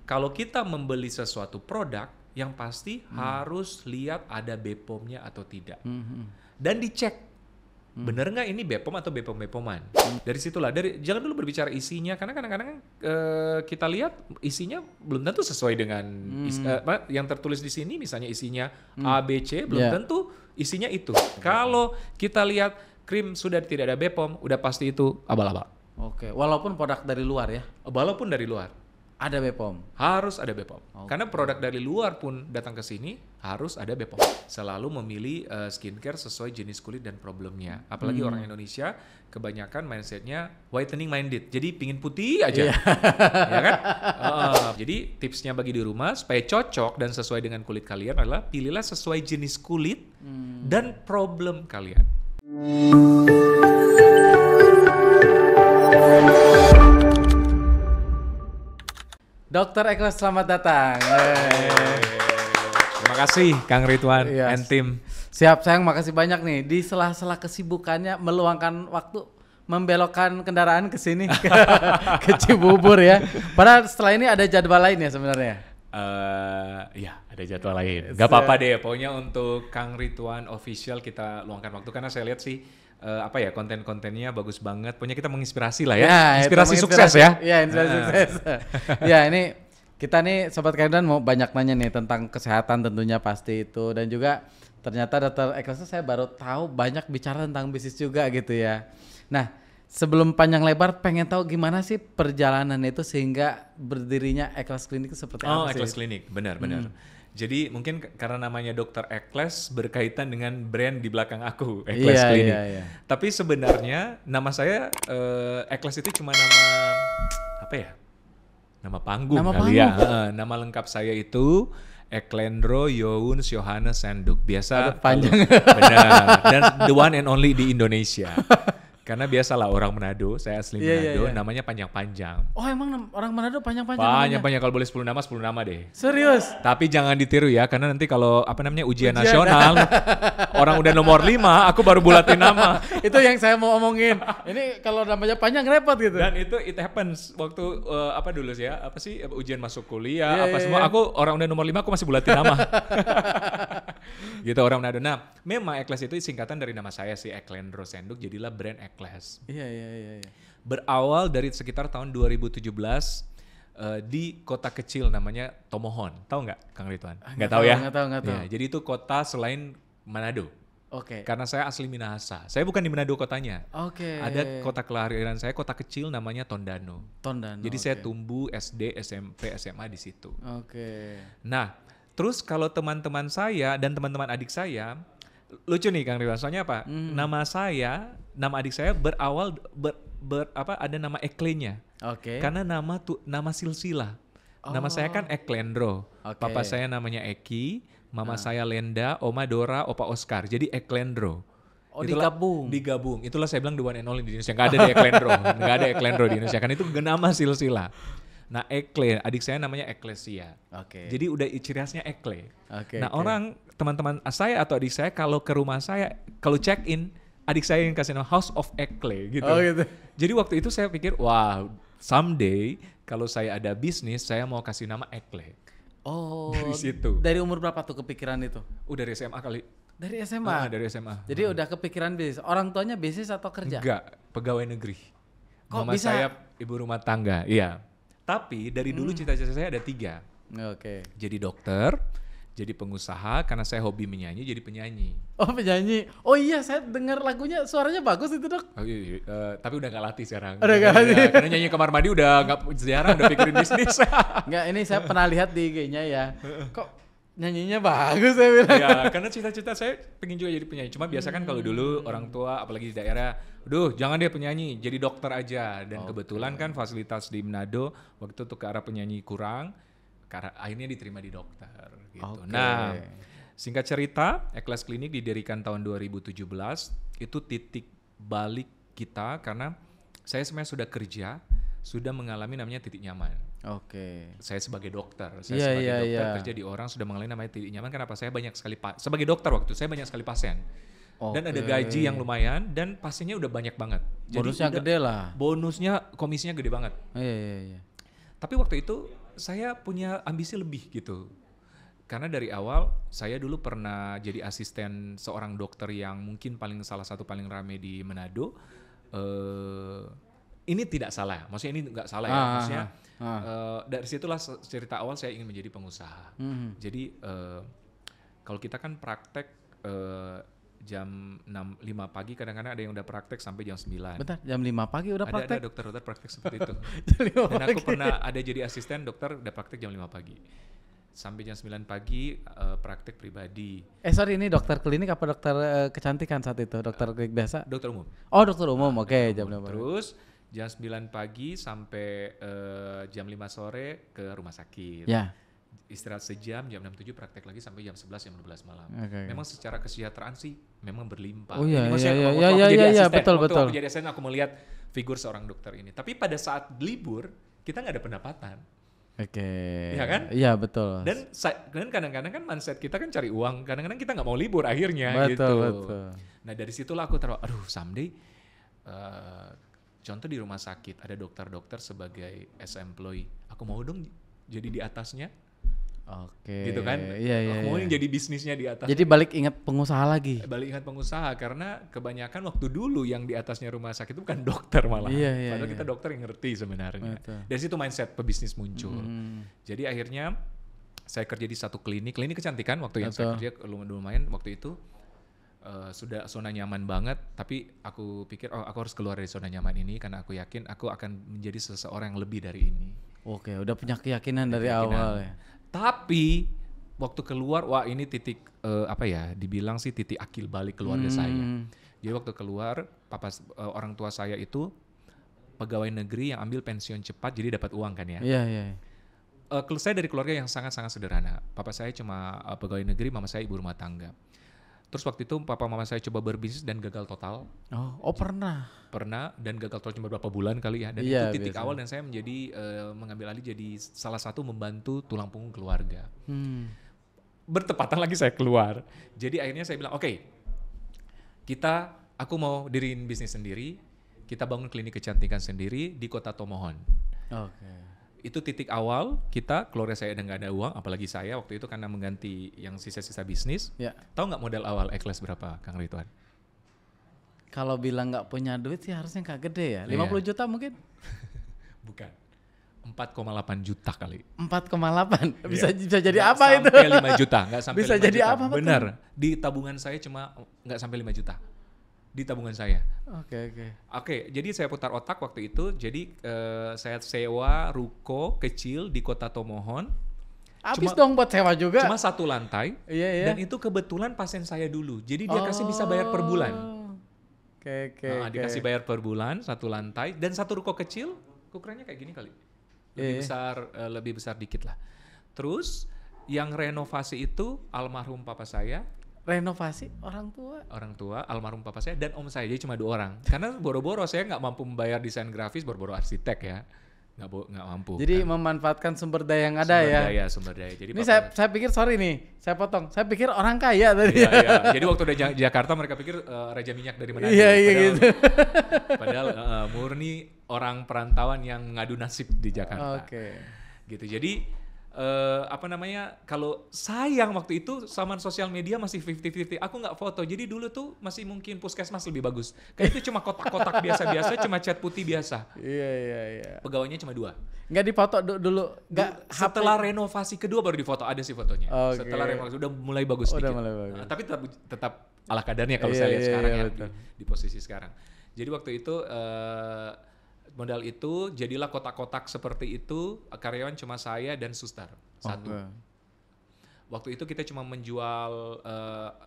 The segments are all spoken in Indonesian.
kalau kita membeli sesuatu produk, yang pasti harus lihat ada BPOM-nya atau tidak. Dan dicek, bener nggak ini BPOM atau BPOM-BPOM-an. Dari situlah, jangan dulu berbicara isinya, karena kadang-kadang kita lihat isinya belum tentu sesuai dengan yang tertulis di sini, misalnya isinya A, B, C, belum tentu isinya itu. Kalau kita lihat krim sudah tidak ada BPOM, udah pasti itu abal-abal. Oke, walaupun produk dari luar ya? Walaupun dari luar. Ada BPOM? Harus ada BPOM. Karena produk dari luar pun datang ke sini harus ada BPOM. Selalu memilih skincare sesuai jenis kulit dan problemnya. Apalagi orang Indonesia kebanyakan mindsetnya whitening minded. Jadi pingin putih aja. Ya kan? Jadi tipsnya bagi di rumah supaya cocok dan sesuai dengan kulit kalian adalah pilihlah sesuai jenis kulit dan problem kalian. Dokter Eklas, selamat datang. Terima kasih Kang Ridwan and tim. Siap, sayang, makasih banyak nih. Di sela-sela kesibukannya meluangkan waktu membelokkan kendaraan ke sini ke Cibubur ya. Padahal setelah ini ada jadwal lain ya sebenarnya. Ya, ada jadwal lain. Gak apa-apa deh, pokoknya untuk Kang Ridwan official kita luangkan waktu karena saya lihat sih konten-kontennya bagus banget. Pokoknya kita menginspirasi lah ya. Inspirasi sukses ya. Iya, inspirasi sukses. Ya, ini kita nih Sobat Kaidan mau banyak nanya nih tentang kesehatan tentunya pasti itu, dan juga ternyata Dokter Eklas saya baru tahu banyak bicara tentang bisnis juga gitu ya. Nah, sebelum panjang lebar pengen tahu gimana sih perjalanan itu sehingga berdirinya Eklas Klinik itu seperti apa sih? Eklas Klinik, benar. Jadi mungkin karena namanya Dokter Eklas berkaitan dengan brand di belakang aku, Eklas Klinik. Iya. Tapi sebenarnya nama saya Eklas itu cuma nama apa ya? Nama panggung kali ya. Nama lengkap saya itu Eklendro Yohuns Johannes Senduk. Biasa panjang. Benar. Dan the one and only di Indonesia. Karena biasalah orang Manado, saya asli Manado, namanya panjang-panjang. Oh, emang orang Manado panjang-panjang? Panjang-panjang, kalau boleh 10 nama deh. Serius? Tapi jangan ditiru ya, karena nanti kalau ujian nasional, orang udah nomor 5, aku baru bulatin nama. Itu yang saya mau omongin. Ini kalau namanya panjang repot gitu. Dan itu it happens waktu ujian masuk kuliah, semua. Aku orang udah nomor 5, aku masih bulatin nama. Gitu orang Manado. Nah, memang Eklas itu singkatan dari nama saya sih, Eklendro Senduk, jadilah brand Eklas. Iya. Berawal dari sekitar tahun 2017 di kota kecil namanya Tomohon. Tahu nggak Kang Ridwan? Nggak tahu ya? Nggak tahu. Ya, jadi itu kota selain Manado. Oke. Karena saya asli Minahasa. Saya bukan di Manado kotanya. Oke. Ada kota kelahiran saya, kota kecil namanya Tondano. Jadi saya tumbuh SD, SMP, SMA di situ. Oke. Nah, terus kalau teman-teman saya dan teman-teman adik saya, lucu nih Kang Ridwan, soalnya apa? Nama adik saya berawal ada nama Eklenya. Oke. Karena nama silsilah. Nama saya kan Eklendro. Papa saya namanya Eki, mama saya Lenda, Oma Dora, Opa Oscar. Jadi Eklendro. Digabung. Itulah saya bilang the one and only di Indonesia. Nggak ada Eklendro. Nggak ada Eklendro di Indonesia. Kan itu nama silsilah. Nah, Ekle, adik saya namanya Eklesia. Jadi udah ciri khasnya Ekle. Teman-teman saya atau adik saya kalau ke rumah saya, kalau check in, adik saya yang kasih nama House of Ekle gitu. Jadi waktu itu saya pikir, wah, someday kalau saya ada bisnis, saya mau kasih nama Ekle. Dari situ. Dari umur berapa tuh kepikiran itu? Udah dari SMA kali. Dari SMA? Dari SMA. Jadi udah kepikiran bisnis. Orang tuanya bisnis atau kerja? Enggak, pegawai negeri. Kok Mama bisa? saya ibu rumah tangga, iya. Tapi dari dulu cita-cita saya ada 3. Jadi dokter, jadi pengusaha, karena saya hobi menyanyi, jadi penyanyi. Oh, penyanyi. Oh iya, saya dengar lagunya, suaranya bagus itu, Dok. Tapi udah gak latih sekarang. Udah gak latih. Karena nyanyi kamar mandi udah gak jarang, udah pikirin bisnis. Enggak, ini saya pernah lihat di IG-nya ya. Kok nyanyinya bagus, saya bilang. Ya, karena cita-cita saya pengen juga jadi penyanyi. Cuma biasa kan kalau dulu orang tua, apalagi di daerah, jangan dia penyanyi, jadi dokter aja. Dan kebetulan kan fasilitas di Manado waktu itu ke arah penyanyi kurang, akhirnya diterima di dokter. Gitu. Nah, singkat cerita, Eklas Klinik didirikan tahun 2017. Itu titik balik kita karena saya sebenarnya sudah kerja, sudah mengalami namanya titik nyaman. Saya sebagai dokter, kerja di orang sudah mengalami namanya titik nyaman. Kenapa? Saya banyak sekali sebagai dokter waktu saya banyak sekali pasien. Dan ada gaji yang lumayan dan pasiennya udah banyak banget. Bonusnya gede lah. Bonusnya, komisinya gede banget. Iya. Tapi waktu itu saya punya ambisi lebih gitu. Karena dari awal saya dulu pernah jadi asisten seorang dokter yang mungkin salah satu paling rame di Manado. Ini tidak salah, maksudnya ini nggak salah ya, maksudnya dari situlah cerita awal saya ingin menjadi pengusaha. Jadi kalau kita kan praktek jam 5 pagi, kadang-kadang ada yang udah praktek sampai jam 9. Bentar, jam 5 pagi udah praktek? Ada dokter-dokter praktek seperti itu. Jam 5 Dan aku pagi. pernah ada jadi asisten dokter udah praktek jam 5 pagi. Sampai jam 9 pagi praktek pribadi. Sorry, ini dokter klinik apa dokter kecantikan saat itu? Dokter klinik biasa? Dokter umum. Oh, dokter umum, oke. Jam 5 pagi. Terus jam 9 pagi sampai jam 5 sore ke rumah sakit. Ya. Istirahat sejam, jam 6-7 praktek lagi sampai jam 11, jam 12 malam. Okay. Memang secara kesejahteraan sih memang berlimpah. Oh iya, Ini maksudnya iya, waktu iya, aku iya, jadi iya, asisten, betul, waktu betul. aku jadi asisten aku melihat figur seorang dokter ini. Tapi pada saat libur, kita nggak ada pendapatan. Oke. Iya kan? Iya, betul. Dan kadang-kadang kan mindset kita kan cari uang, kadang-kadang kita nggak mau libur akhirnya Betul, gitu. betul. Nah dari situlah aku taruh, aduh someday, contoh di rumah sakit ada dokter-dokter sebagai employee, aku mau dong jadi di atasnya, Oke. gitu kan? Iya, iya. Aku mau Iya. yang jadi bisnisnya di atas. Jadi balik ingat pengusaha lagi. Balik ingat pengusaha, karena kebanyakan waktu dulu yang di atasnya rumah sakit itu bukan dokter malah. Iya, iya, Padahal iya. kita dokter yang ngerti sebenarnya. Betul. Dari situ mindset pebisnis muncul. Jadi akhirnya saya kerja di satu klinik kecantikan waktu yang saya Betul. kerja lumayan waktu itu. Sudah zona nyaman banget, tapi aku pikir aku harus keluar dari zona nyaman ini karena aku yakin aku akan menjadi seseorang yang lebih dari ini. Oke, udah punya keyakinan dari Keyakinan. awal ya. Tapi waktu keluar, wah ini titik dibilang sih titik akil balik keluarga saya. Jadi waktu keluar, orang tua saya itu pegawai negeri yang ambil pensiun cepat, jadi dapat uang kan ya. Iya, iya. Saya dari keluarga yang sangat-sangat sederhana. Papa saya cuma pegawai negeri, mama saya ibu rumah tangga. Terus waktu itu papa mama saya coba berbisnis dan gagal total. Oh pernah. Pernah dan gagal total cuma berapa bulan kali ya. Dan Iya, itu titik biasa. awal dan saya menjadi mengambil alih jadi salah satu membantu tulang punggung keluarga. Bertepatan lagi saya keluar. Jadi akhirnya saya bilang, oke, aku mau diriin bisnis sendiri, kita bangun klinik kecantikan sendiri di kota Tomohon. Oke. Itu titik awal kita, keluarga saya udah nggak ada uang, apalagi saya waktu itu karena mengganti yang sisa-sisa bisnis. Ya. Tahu nggak modal awal Eklas berapa, Kang Ridwan? Kalau bilang nggak punya duit sih harusnya nggak gede ya. Iya. 50 juta mungkin? Bukan. 4,8 juta kali. 4,8. Bisa Iya. bisa jadi Nggak apa itu? Sampai 5 juta, nggak sampai Bisa 5 jadi juta. apa, betul? Benar. Di tabungan saya cuma nggak sampai 5 juta. Di tabungan saya. Oke. Oke, jadi saya putar otak waktu itu. Jadi saya sewa ruko kecil di kota Tomohon. Habis Cuma- dong buat sewa juga. Cuma satu lantai. Iya, iya. Dan itu kebetulan pasien saya dulu. Jadi dia kasih bisa bayar per bulan. Oke. Dikasih bayar per bulan satu lantai dan satu ruko kecil. Ukurannya kayak gini kali. Lebih besar dikit lah. Terus yang renovasi itu almarhum papa saya. Renovasi orang tua. Almarhum papa saya dan om saya, jadi cuma 2 orang. Karena boro-boro saya nggak mampu membayar desain grafis, boro-boro arsitek ya, nggak mampu. Jadi kan. memanfaatkan sumber daya yang ada ya. Sumber daya. Jadi Ini saya pikir, sorry nih, saya potong. Saya pikir orang kaya tadi. iya. Jadi waktu udah Jakarta mereka pikir Raja Minyak dari Manado. Iya, padahal, gitu. Padahal murni orang perantauan yang ngadu nasib di Jakarta. Oke. Gitu. Jadi kalau sayang waktu itu zaman sosial media masih 50-50. Aku nggak foto. Jadi dulu tuh masih mungkin puskesmas lebih bagus. Kayak itu cuma kotak-kotak biasa-biasa, cuma cat putih biasa. Iya. Pegawainya cuma 2. Nggak difoto dulu. Nggak. Setelah renovasi kedua baru difoto, ada sih fotonya. Oke. Setelah renovasi udah mulai bagus Udah sedikit. mulai bagus. Tapi tetap ala kadarnya kalau Iya, saya lihat iya, sekarang iya, ya betul. di posisi sekarang. Jadi waktu itu modal itu jadilah kotak-kotak seperti itu, karyawan cuma saya dan suster satu. Oke. Waktu itu kita cuma menjual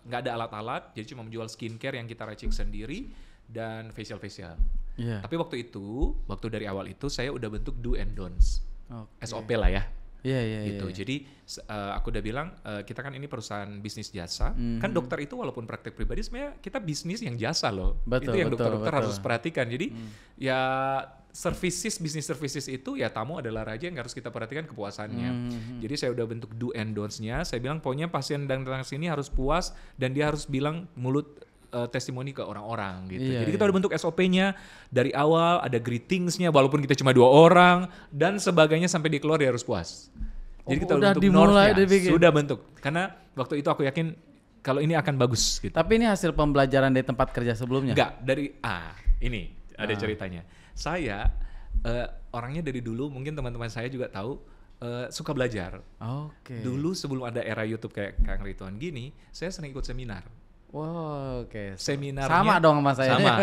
nggak ada alat-alat, jadi cuma menjual skincare yang kita racik sendiri dan facial. Iya. Tapi waktu dari awal itu saya udah bentuk do and don'ts, Oke. SOP lah ya. Iya. Gitu. Jadi aku udah bilang kita kan ini perusahaan bisnis jasa. Kan dokter itu walaupun praktek pribadi sebenarnya kita bisnis yang jasa loh. Betul, itu yang betul, dokter-dokter betul. harus perhatikan. Jadi ya bisnis services itu ya tamu adalah raja yang harus kita perhatikan kepuasannya. Jadi saya udah bentuk do and don'ts-nya. Saya bilang pokoknya pasien datang sini harus puas dan dia harus bilang mulut testimoni ke orang-orang gitu. Iya, Jadi kita iya. udah bentuk SOP-nya dari awal, ada greetingsnya walaupun kita cuma 2 orang dan sebagainya sampai dia keluar dia harus puas. Jadi kita udah bentuk dimulai north-nya, dibikin. sudah bentuk. Karena waktu itu aku yakin kalau ini akan bagus gitu. Tapi ini hasil pembelajaran dari tempat kerja sebelumnya. Enggak, ini ada ceritanya. Saya orangnya dari dulu, mungkin teman-teman saya juga tahu, suka belajar. Oke. Dulu sebelum ada era YouTube kayak Kang Ridwan gini, saya sering ikut seminar. Wow, oke. Seminarnya Sama dong sama saya. Sama.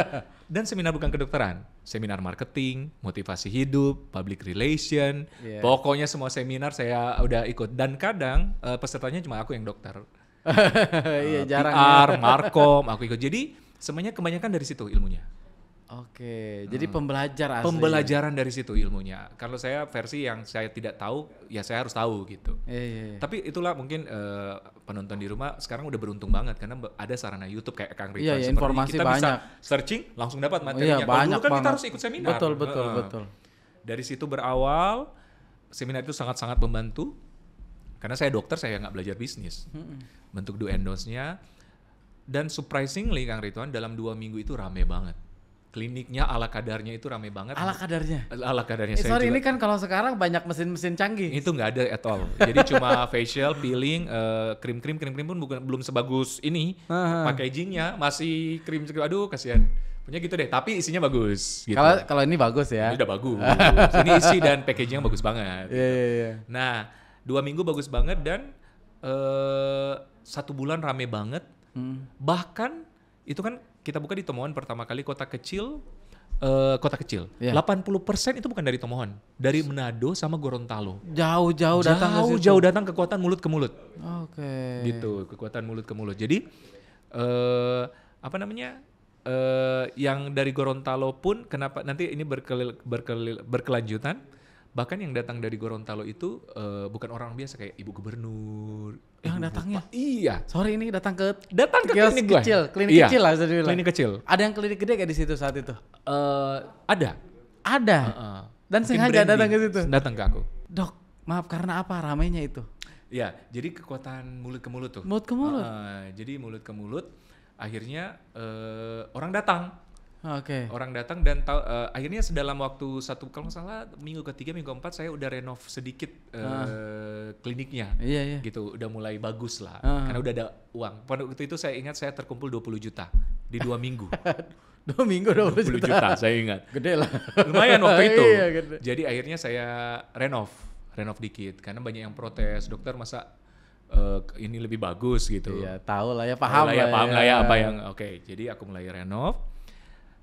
Dan seminar bukan kedokteran, seminar marketing, motivasi hidup, public relation, Iya. pokoknya semua seminar saya udah ikut. Dan kadang pesertanya cuma aku yang dokter. Iya, jarang. PR, Markom, aku ikut. Jadi semuanya kebanyakan dari situ ilmunya. Oke, jadi pembelajar asli. Pembelajaran dari situ ilmunya. Kalau saya versi yang saya tidak tahu, ya saya harus tahu gitu. Iya. Tapi itulah mungkin penonton di rumah sekarang udah beruntung banget karena ada sarana YouTube kayak Kang Ridwan. Iya, seperti informasi kita bisa banyak. searching langsung dapat Iya, materinya. Kalau banyak dulu kan kita banget. harus ikut seminar. Betul. Dari situ berawal, seminar itu sangat-sangat membantu. Karena saya dokter, saya nggak belajar bisnis. Bentuk do and don'ts-nya. Dan surprisingly Kang Ridwan dalam 2 minggu itu rame banget. Kliniknya ala kadarnya itu rame banget. Ala kadarnya. Ala kadarnya. Sorry, juga, ini kan kalau sekarang banyak mesin-mesin canggih. itu nggak ada at all. Jadi cuma facial, peeling, krim-krim pun belum sebagus ini. Packagingnya masih krim. Aduh kasihan. Punya gitu deh. Tapi isinya bagus. Gitu. Kalau ini bagus ya. Ini udah bagus. Ini isi dan packagingnya bagus banget. Iya. Nah 2 minggu bagus banget dan 1 bulan rame banget. Bahkan itu kan kita buka di Tomohon pertama kali kota kecil. Iya. 80% itu bukan dari Tomohon, dari Manado sama Gorontalo. Jauh-jauh datang ke situ. Jauh datang kekuatan mulut ke mulut. Oke. Gitu, kekuatan mulut ke mulut. Jadi yang dari Gorontalo pun kenapa nanti ini berkelanjutan. Bahkan yang datang dari Gorontalo itu bukan orang biasa kayak ibu gubernur. Yang datangnya? Iya. Sorry, ini datang ke Klinik gua. kecil, klinik Iya, kecil lah bisa dibilang. Klinik kecil. Ada yang klinik gede gak di situ saat itu? Ada. Ada. Dan Mungkin sengaja branding. datang ke situ. Datang ke aku. Dok, maaf karena apa ramainya itu? Ya, jadi kekuatan mulut ke mulut tuh. Mulut ke mulut. Jadi mulut ke mulut, akhirnya orang datang. Oke. Orang datang dan akhirnya sedalam waktu kalau nggak salah minggu ketiga, minggu keempat saya udah renov sedikit kliniknya. Iya. Gitu, udah mulai bagus lah. Karena udah ada uang. Pada waktu itu saya ingat saya terkumpul 20 juta di 2 minggu. 2 minggu 20 juta. Saya ingat. Gede lah. Lumayan waktu itu. Iya, gede. Jadi akhirnya saya renov dikit karena banyak yang protes, dokter masa ini lebih bagus gitu. Iya, tahu lah ya, paham lah ya apa yang oke. Jadi aku mulai renov.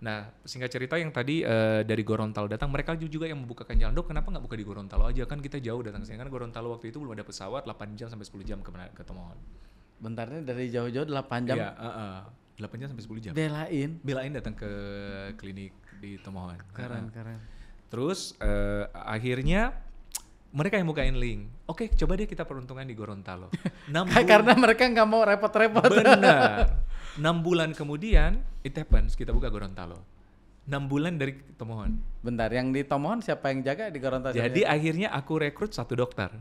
Nah, singkat cerita yang tadi dari Gorontalo datang, mereka juga yang membukakan jalan. Dok, kenapa nggak buka di Gorontalo aja? Kan kita jauh datang sini. Kan Gorontalo waktu itu belum ada pesawat, 8 jam sampai 10 jam ke Tomohon. Bentarnya dari jauh-jauh 8 jam. Iya, 8 jam sampai 10 jam. Belain datang ke klinik di Tomohon. Keren. Terus akhirnya mereka yang bukain link. Oke, coba deh kita peruntungan di Gorontalo. Karena mereka nggak mau repot-repot. Benar. 6 bulan kemudian, it happens, kita buka Gorontalo. 6 bulan dari Tomohon. Bentar, yang di Tomohon siapa yang jaga di Gorontalo? Jadi akhirnya aku rekrut 1 dokter.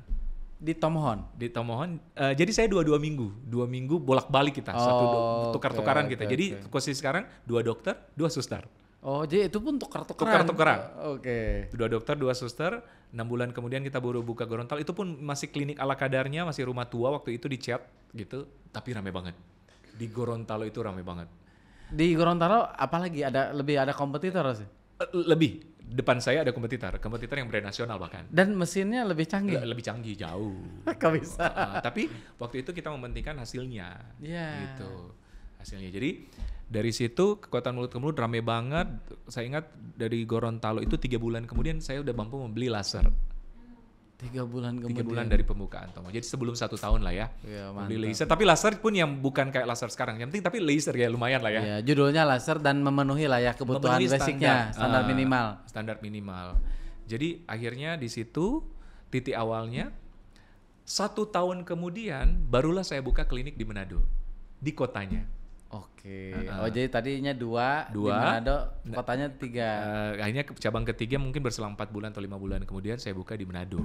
Di Tomohon? Di Tomohon, jadi saya 2 minggu. 2 minggu bolak-balik kita, tukar-tukaran kita. Jadi posisi sekarang 2 dokter, 2 suster. Oh, jadi itu pun tukar-tukaran? Tukar-tukaran. Oke. 2 dokter, 2 suster. 6 bulan kemudian kita baru buka Gorontalo. Itu pun masih klinik ala kadarnya, masih rumah tua waktu itu dicat gitu. Tapi rame banget. Di Gorontalo itu rame banget. Di Gorontalo apalagi lebih ada kompetitor sih? Lebih. Depan saya ada kompetitor yang brand nasional bahkan. Dan mesinnya lebih canggih? Lebih canggih jauh. Kok bisa? Tapi waktu itu kita mementingkan hasilnya. Iya. Gitu. Hasilnya. Jadi dari situ kekuatan mulut ke mulut rame banget. Saya ingat dari Gorontalo itu 3 bulan kemudian saya udah mampu membeli laser. 3 bulan kemudian? 3 bulan dari pembukaan Tomo. Jadi sebelum 1 tahun lah ya. Iya, beli laser. Tapi laser pun yang bukan kayak laser sekarang. Yang penting tapi laser ya lumayan lah ya. Iya, judulnya laser dan memenuhi lah ya kebutuhan basicnya, standar minimal. Standar minimal. Jadi akhirnya di situ titik awalnya 1 tahun kemudian barulah saya buka klinik di Manado. Di kotanya. Oke. Oh jadi tadinya 2 di Manado, kotanya 3. Akhirnya cabang ketiga mungkin berselang 4 bulan atau 5 bulan kemudian saya buka di Manado.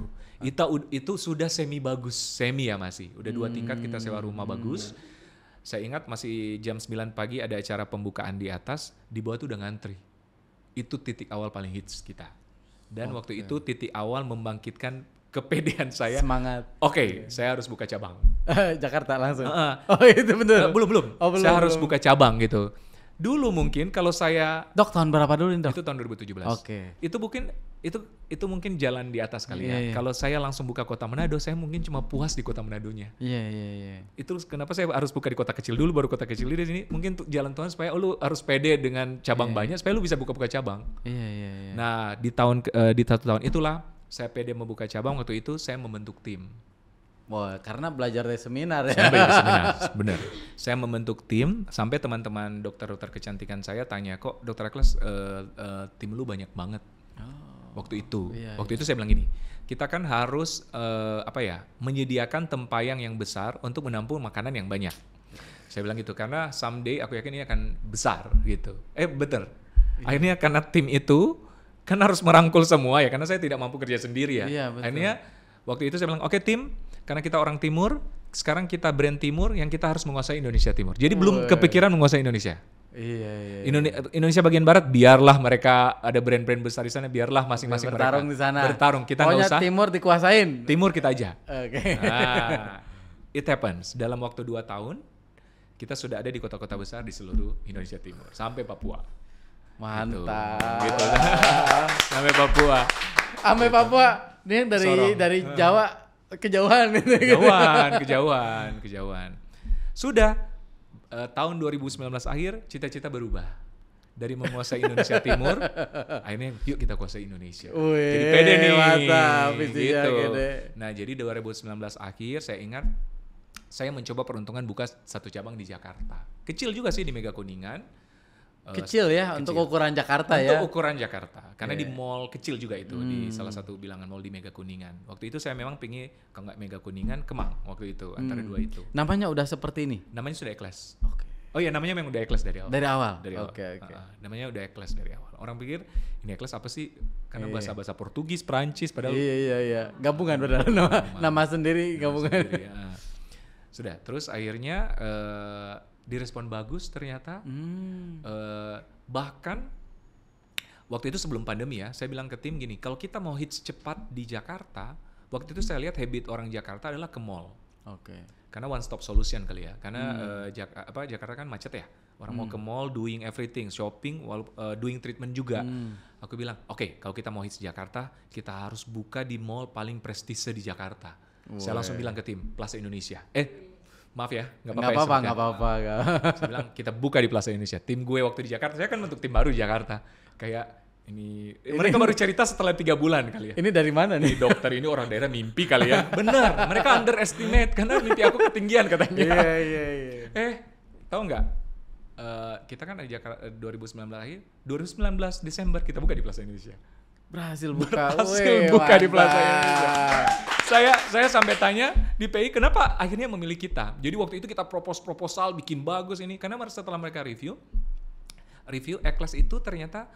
Itu sudah semi bagus, semi ya masih. Udah 2 tingkat kita sewa rumah bagus. Saya ingat masih jam 9 pagi ada acara pembukaan di atas, di bawah tuh udah ngantri. Itu titik awal paling hits kita. Dan waktu itu titik awal membangkitkan kepedean saya. Semangat. Oke, saya harus buka cabang. Jakarta langsung. Uh-uh. Oh itu bener. Belum. Oh, belum, saya harus belum. buka cabang gitu. Dulu mungkin kalau saya Dok tahun berapa dulu nih Dok? itu tahun 2017. Oke. Itu mungkin jalan di atas kali ya. Iya. Kalau saya langsung buka kota Manado, saya mungkin cuma puas di kota Manadonya. Iya. Itu kenapa saya harus buka di kota kecil dulu, baru kota kecil di sini. Mungkin jalan Tuhan supaya lu harus pede dengan cabang banyak, supaya lu bisa buka-buka cabang. Iya. Nah di satu tahun itulah saya pede membuka cabang. Waktu itu saya membentuk tim. Wah, karena belajar dari seminar ya. Sampai di seminar, benar. Saya membentuk tim sampai teman-teman dokter-dokter kecantikan saya tanya, kok Dokter Eklas tim lu banyak banget. Waktu itu, waktu itu saya bilang gini, kita kan harus menyediakan tempayan yang besar untuk menampung makanan yang banyak. Saya bilang gitu karena someday aku yakin ini akan besar gitu. Betul. Akhirnya karena tim itu kan harus merangkul semua ya, karena saya tidak mampu kerja sendiri ya. Iya, betul. Akhirnya waktu itu saya bilang, oke tim, karena kita orang timur, sekarang kita brand timur yang kita harus menguasai Indonesia Timur. Jadi belum kepikiran menguasai Indonesia. Iya. Indonesia bagian barat, biarlah mereka ada brand-brand besar di sana, biarlah masing-masing bertarung mereka di sana. bertarung. Kita nggak Pokoknya usah. timur dikuasain. Timur kita aja. Oke. Nah, it happens. Dalam waktu 2 tahun, kita sudah ada di kota-kota besar di seluruh Indonesia Timur, sampai Papua. Mantap. Gitu. Sampai Papua. Sampai Papua. Ini dari Jawa kejauhan gitu. Kejauhan. Sudah tahun 2019 akhir cita-cita berubah. Dari menguasai Indonesia Timur, akhirnya yuk kita kuasai Indonesia. Wih, jadi pede nih. mantap, Gitu. gede. Nah, jadi 2019 akhir saya ingat saya mencoba peruntungan buka 1 cabang di Jakarta. Kecil juga sih di Mega Kuningan. Kecil ya kecil. untuk ukuran Jakarta ya. Untuk ukuran Jakarta. Karena di mall kecil juga itu, di salah satu bilangan mall di Mega Kuningan. Waktu itu saya memang pengen, kalau nggak Mega Kuningan, Kemang waktu itu, antara dua itu. Namanya udah seperti ini. Namanya sudah Eklas. Oke. Oh iya, namanya memang udah Eklas dari awal. Dari awal. Oke. Oke. Namanya udah Eklas dari awal. Orang pikir ini Eklas apa sih? Karena bahasa Portugis, Perancis, padahal Iya. Gabungan benar nama sendiri gabungan. sendiri, ya. Sudah, terus akhirnya direspon bagus ternyata. Bahkan waktu itu sebelum pandemi ya, saya bilang ke tim gini, kalau kita mau hits cepat di Jakarta, waktu itu saya lihat habit orang Jakarta adalah ke mall. Oke. Karena one stop solution kali ya. Karena Jakarta kan macet ya. Orang mau ke mall, doing everything, shopping, doing treatment juga. Aku bilang, oke, kalau kita mau hits Jakarta, kita harus buka di mall paling prestise di Jakarta. Saya langsung bilang ke tim, Plaza Indonesia. Maaf ya, nggak apa-apa. Saya bilang kita buka di Plaza Indonesia. Tim gue waktu di Jakarta, saya kan bentuk tim baru di Jakarta. Kayak mereka baru cerita setelah 3 bulan kali ya. Ini dari mana nih? Ini dokter ini orang daerah mimpi kali ya. Bener, mereka underestimate karena mimpi aku ketinggian katanya. Iya. Tahu nggak? Kita kan di Jakarta 2019 akhir, 2019 Desember kita buka di Plaza Indonesia. Berhasil buka Di Plaza Indonesia. Saya sampai tanya di PI kenapa akhirnya memilih kita. Jadi waktu itu kita proposal bikin bagus ini karena setelah mereka review Eklas itu ternyata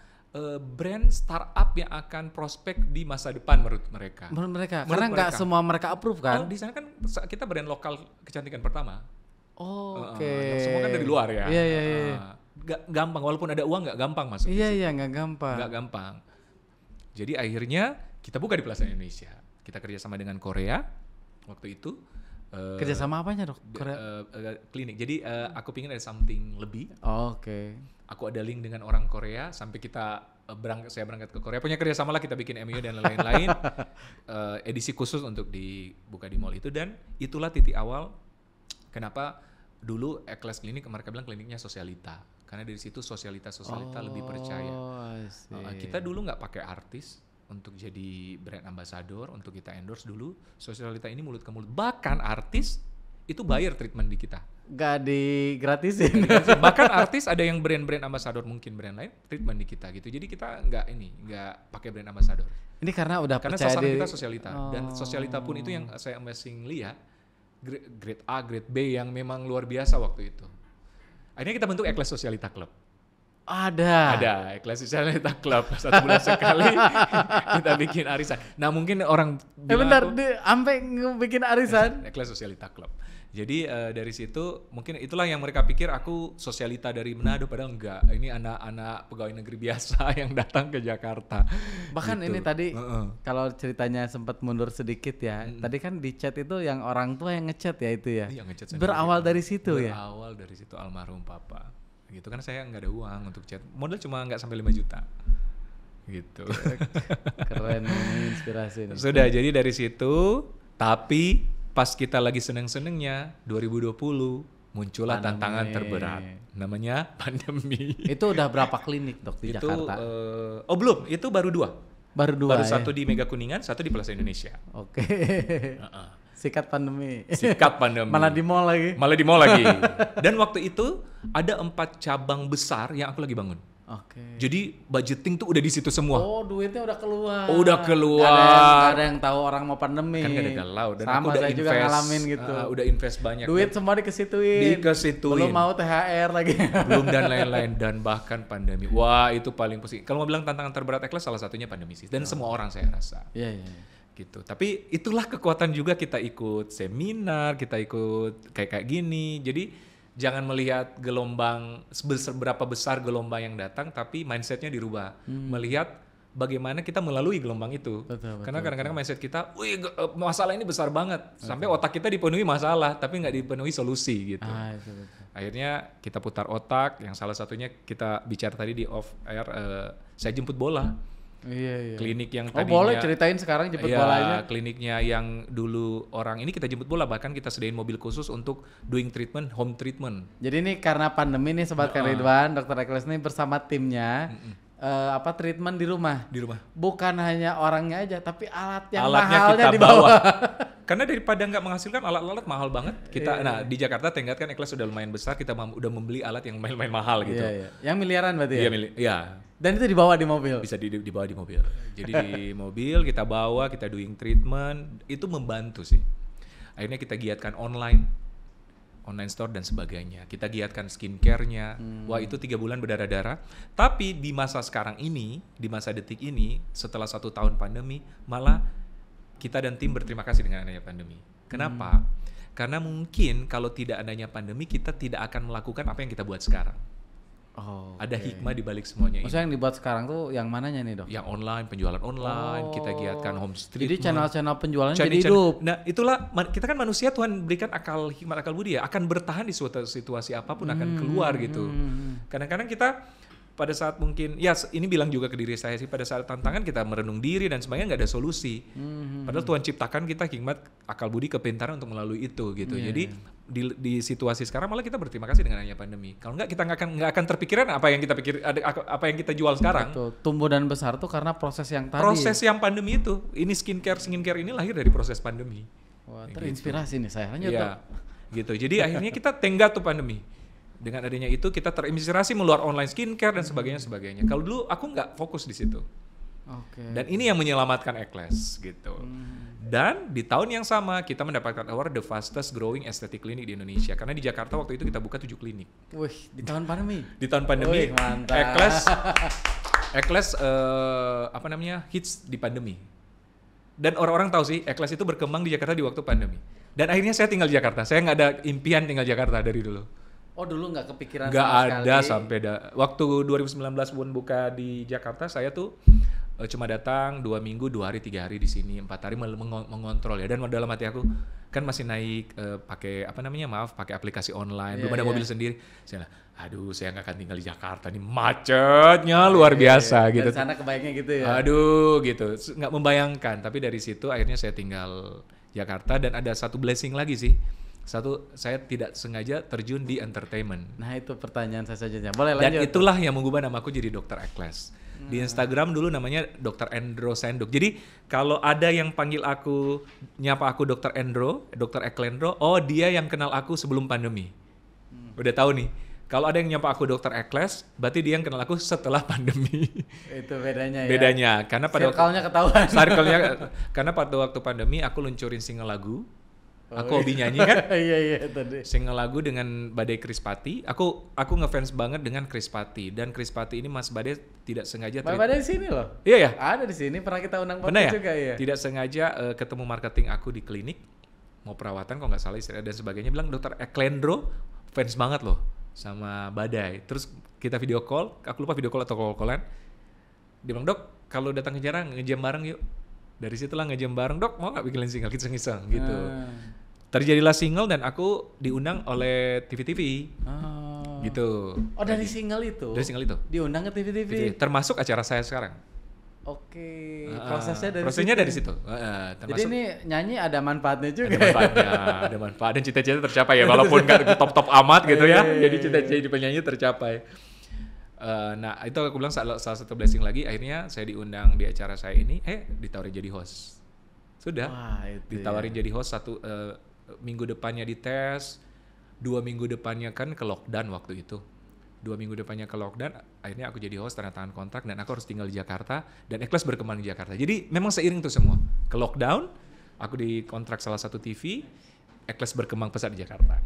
brand startup yang akan prospek di masa depan menurut mereka. Karena nggak semua mereka approve kan? Di sana kan kita brand lokal kecantikan pertama. Oke. Semua kan dari luar ya. Iya. Gampang walaupun ada uang nggak gampang masuk. Iya nggak gampang. Nggak gampang. Jadi akhirnya kita buka di Plaza Indonesia. Kita kerjasama dengan Korea waktu itu. Kerjasama apanya dok? Korea? Klinik. Jadi aku pingin ada something lebih. Oke. Aku ada link dengan orang Korea sampai saya berangkat ke Korea. Punya kerjasama lah, kita bikin MU dan lain-lain. Edisi khusus untuk dibuka di mall itu, dan itulah titik awal kenapa dulu Eklas Klinik mereka bilang kliniknya sosialita. Karena dari situ sosialita lebih percaya. Kita dulu nggak pakai artis untuk jadi brand ambassador, untuk kita endorse dulu. Sosialita ini mulut ke mulut. Bahkan artis itu bayar treatment di kita. Gak digratisin. Bahkan artis ada yang brand-brand ambassador, mungkin brand lain treatment di kita gitu. Jadi kita nggak pakai brand ambassador. Ini karena sasaran kita sosialita. Dan sosialita pun itu yang saya amazing lihat, grade A, grade B yang memang luar biasa waktu itu. Akhirnya kita bentuk Eklas Sosialita Club. Ada. Eklas Sosialita Club. 1 bulan sekali kita bikin arisan. Nah mungkin orang bilang Bentar, aku, sampai bikin arisan. Eklas Sosialita Club. Jadi dari situ mungkin itulah yang mereka pikir aku sosialita dari Manado, padahal enggak. Ini anak-anak pegawai negeri biasa yang datang ke Jakarta. Bahkan Gitu. ini tadi kalau ceritanya sempat mundur sedikit ya. Tadi kan di chat itu yang orang tua yang ngechat ya itu ya. Iya, ngechat sendiri. Berawal dari situ ya. Berawal dari situ almarhum papa. Gitu kan saya nggak ada uang untuk chat. Modal cuma nggak sampai 5 juta. Gitu. Keren ini inspirasi nih. Sudah jadi dari situ, tapi pas kita lagi seneng-senengnya 2020 muncullah tantangan terberat namanya pandemi. Itu udah berapa klinik dok di Jakarta? Belum, itu baru 2. Baru 2 Baru ya? 1 di Mega Kuningan, 1 di Plaza Indonesia. Oke. Sikat pandemi. Sikat pandemi. Malah di mall lagi. Malah di mall lagi. Dan waktu itu ada 4 cabang besar yang aku lagi bangun. Oke. Jadi budgeting tuh udah di situ semua. Oh duitnya udah keluar. Udah keluar. Gak ada yang tahu orang mau pandemi. Kan gak ada galau. Dan sama aku udah saya juga ngalamin gitu. Udah invest banyak. Duit semua dikesituin. Belum mau THR lagi. Belum dan lain-lain. Dan bahkan pandemi. Wah itu paling pusing. Kalau mau bilang tantangan terberat Eklas salah satunya pandemi sih. Dan semua orang saya rasa. Iya. Gitu. Tapi itulah kekuatan juga kita ikut seminar, kita ikut kayak gini. Jadi jangan melihat gelombang seberapa besar gelombang yang datang, tapi mindsetnya dirubah. Melihat bagaimana kita melalui gelombang itu. Karena kadang-kadang mindset kita, wih masalah ini besar banget. Sampai otak kita dipenuhi masalah, tapi nggak dipenuhi solusi gitu. Itu. Akhirnya kita putar otak, yang salah satunya kita bicara tadi di off air, saya jemput bola. Iya. Klinik yang Oh tadinya, boleh ceritain sekarang jemput bolanya. Kliniknya yang dulu orang ini kita jemput bola, bahkan kita sediain mobil khusus untuk doing treatment, home treatment. Jadi ini karena pandemi nih Sobat Ridwan, Dr. Eklas ini bersama timnya treatment di rumah. Di rumah. Bukan hanya orangnya aja, tapi alatnya Alatnya kita bawa. Karena daripada nggak menghasilkan alat-alat mahal banget, kita nah di Jakarta Tenggat kan Eklas sudah lumayan besar, kita udah membeli alat yang lumayan mahal gitu. Iya. Yang miliaran berarti ya? Iya. Dan itu dibawa di mobil? Bisa dibawa di mobil. Jadi di mobil kita bawa, kita doing treatment, itu membantu sih. Akhirnya kita giatkan online store dan sebagainya. Kita giatkan skincare-nya. Wah itu 3 bulan berdarah-darah. Tapi di masa sekarang ini, di masa detik ini, setelah 1 tahun pandemi, malah kita dan tim berterima kasih dengan adanya pandemi. Kenapa? Karena mungkin kalau tidak adanya pandemi, kita tidak akan melakukan apa yang kita buat sekarang. Ada hikmah di balik semuanya. Maksudnya yang dibuat sekarang tuh yang mananya nih dok? Yang online, penjualan online, kita giatkan home treatment. Jadi channel-channel penjualan jadi hidup. Nah itulah, kita kan manusia, Tuhan berikan hikmat akal budi ya, akan bertahan di suatu situasi apapun, akan keluar gitu. Kadang-kadang kita pada saat mungkin, ya ini bilang juga ke diri saya sih, pada saat tantangan kita merenung diri dan sebagainya, nggak ada solusi. Padahal Tuhan ciptakan kita hikmat akal budi kepintaran untuk melalui itu gitu. Jadi di situasi sekarang malah kita berterima kasih dengan adanya pandemi. Kalau nggak, kita nggak akan terpikiran apa yang kita pikir, apa yang kita jual sekarang. Betul. Tumbuh dan besar tuh karena proses yang tadi. Proses yang pandemi itu. Ini skincare ini lahir dari proses pandemi. Wah, terinspirasi nih saya. Lanjut dok. Gitu. Jadi akhirnya kita tenggat tuh pandemi. Dengan adanya itu kita terinspirasi meluar online skincare dan sebagainya. Kalau dulu aku nggak fokus di situ. Dan ini yang menyelamatkan Eklas gitu. Dan di tahun yang sama kita mendapatkan award the fastest growing aesthetic clinic di Indonesia. Karena di Jakarta waktu itu kita buka 7 klinik. Wih, di tahun pandemi. Di tahun pandemi. Wih, mantap. Eklas hits di pandemi. Dan orang-orang tahu sih Eklas itu berkembang di Jakarta di waktu pandemi. Dan akhirnya saya tinggal di Jakarta. Saya nggak ada impian tinggal di Jakarta dari dulu. Oh dulu nggak kepikiran nggak sama ada sekali. Sampai waktu 2019 pun buka di Jakarta, saya tuh cuma datang 2 minggu, 2 hari, 3 hari di sini, 4 hari mengontrol ya. Dan dalam hati aku kan masih naik pakai pakai aplikasi online, belum ada mobil sendiri. Saya nggak akan tinggal di Jakarta nih, macetnya luar biasa gitu. Dari sana kebayangnya gitu ya. Gitu, nggak membayangkan. Tapi dari situ akhirnya saya tinggal Jakarta dan ada satu blessing lagi sih. Saya tidak sengaja terjun di entertainment. Nah itu pertanyaan saya saja. Boleh lanjut. Dan itulah yang mengubah namaku jadi Dr. Eklas. Di Instagram dulu namanya Dr. Endro Senduk. Jadi kalau ada yang panggil aku, nyapa aku Dr. Endro, Dr. Eklendro, oh dia yang kenal aku sebelum pandemi. Udah tahu nih. Kalau ada yang nyapa aku Dr. Eklas, berarti dia yang kenal aku setelah pandemi. Itu bedanya ya. Bedanya, karena pada circle-nya ketahuan. Karena pada waktu pandemi aku luncurin single lagu. Aku hobi nyanyi kan. Iya tadi. Sing lagu dengan Badai Krispati. Aku ngefans banget dengan Krispati, dan Krispati ini Mas Badai tidak sengaja Mas Badai di sini loh. Iya ya? Ada di sini, pernah kita undang Pernah ya? podcast juga ya. Tidak sengaja ketemu marketing aku di klinik, mau perawatan kalau nggak salah dan sebagainya, bilang Dokter Eklendro fans banget loh sama Badai. Terus kita video call, aku lupa video call atau call-callan. Dia bilang, "Dok, kalau datang ke Jarang nge-jam bareng yuk." Dari situlah nge-jam bareng, "Dok, mau nggak bikin single?" Kita iseng gitu. Terjadilah single dan aku diundang oleh TV-TV. Gitu. Oh, dari single itu? Dari single itu. Diundang ke TV-TV? Termasuk acara saya sekarang. Oke, prosesnya dari situ. Jadi ini nyanyi ada manfaatnya juga. Ada manfaat dan cita-cita tercapai ya, walaupun nggak top amat gitu ya. Jadi cita-cita penyanyi tercapai. Nah itu aku bilang salah satu blessing lagi, akhirnya saya diundang di acara saya ini, ditawarin jadi host. Sudah. Wah, ditawarin jadi host minggu depannya dites, 2 minggu depannya kan ke lockdown waktu itu. 2 minggu depannya ke lockdown, akhirnya aku jadi host, tanda tangan kontrak, dan aku harus tinggal di Jakarta, dan Eklas berkembang di Jakarta. Jadi memang seiring itu semua. Ke lockdown, aku dikontrak salah satu TV, Eklas berkembang pesat di Jakarta.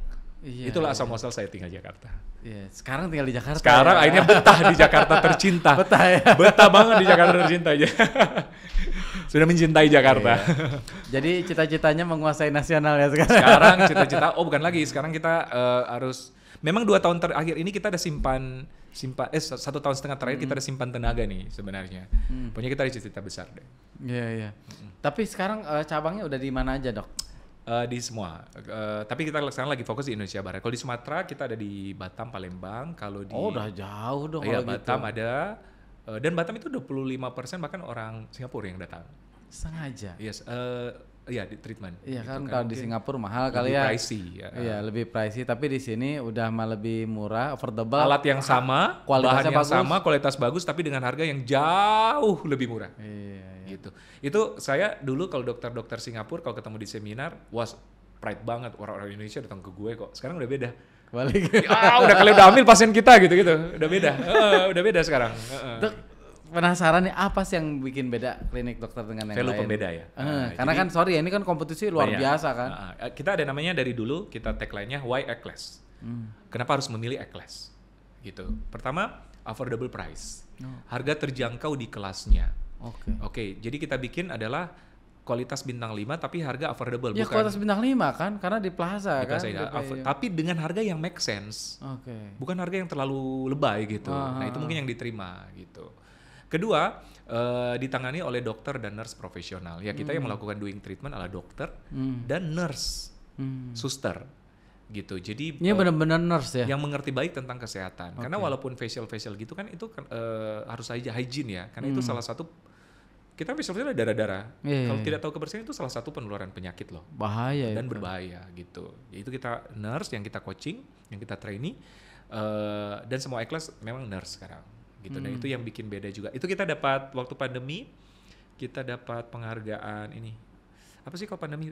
Iya, itulah asal muasal saya tinggal di Jakarta. Iya, sekarang tinggal di Jakarta. Sekarang akhirnya betah di Jakarta tercinta. Betah ya. Betah banget di Jakarta tercinta aja. Sudah mencintai Jakarta. Iya. Jadi cita-citanya menguasai nasional ya sekarang. Sekarang cita-cita, bukan lagi. Sekarang kita harus, memang 2 tahun terakhir ini kita ada simpan 1 tahun setengah terakhir kita ada simpan tenaga nih sebenarnya. Pokoknya kita ada cita-cita besar deh. Iya. Tapi sekarang cabangnya udah di mana aja, Dok? Di semua, tapi kita sekarang lagi fokus di Indonesia Barat. Kalau di Sumatera kita ada di Batam, Palembang. Kalau di udah jauh dong. Iya, kalau Batam gitu. ada, dan Batam itu 25% bahkan orang Singapura yang datang. Sengaja. Yes, iya di treatment. Iya gitu kan kalau di Singapura mahal kali ya. Lebih pricey. Iya lebih pricey, tapi di sini udah mah lebih murah, affordable. Alat yang sama, bahan yang bagus. sama, kualitas bagus, tapi dengan harga yang jauh lebih murah. Iya. Gitu. Itu saya dulu kalau dokter-dokter Singapura kalau ketemu di seminar, was pride banget, orang-orang Indonesia datang ke gue kok. Sekarang udah beda. Balik. Udah kali udah ambil pasien kita gitu-gitu. Udah beda. Udah beda sekarang. Dok, penasaran nih apa sih yang bikin beda klinik dokter dengan yang Value lain? pembeda ya. Karena kan sorry ya, ini kan kompetisi luar biasa kan. Kita ada namanya dari dulu, kita tagline-nya Why Eklas. Kenapa harus memilih Eklas? Gitu. Pertama, affordable price. Harga terjangkau di kelasnya. Oke, jadi kita bikin adalah kualitas bintang 5 tapi harga affordable. Ya kualitas bintang 5 kan, karena di plaza kan. Tapi dengan harga yang make sense. Bukan harga yang terlalu lebay gitu. Nah itu mungkin yang diterima gitu. Kedua, ditangani oleh dokter dan nurse profesional. Ya kita yang melakukan doing treatment adalah dokter dan nurse, suster. Gitu. Jadi ini benar-benar nurse ya. Yang mengerti baik tentang kesehatan. Karena walaupun facial gitu kan itu harus aja hygiene ya. Karena itu salah satu, kita facial ada darah-darah. Kalau tidak tahu kebersihan itu salah satu penularan penyakit loh. Bahaya dan itu. Berbahaya gitu. Itu kita nurse yang kita coaching, yang kita trainee, dan semua Eklas memang nurse sekarang. Gitu. Dan itu yang bikin beda juga. Itu kita dapat waktu pandemi, kita dapat penghargaan ini. Apa sih kalau pandemi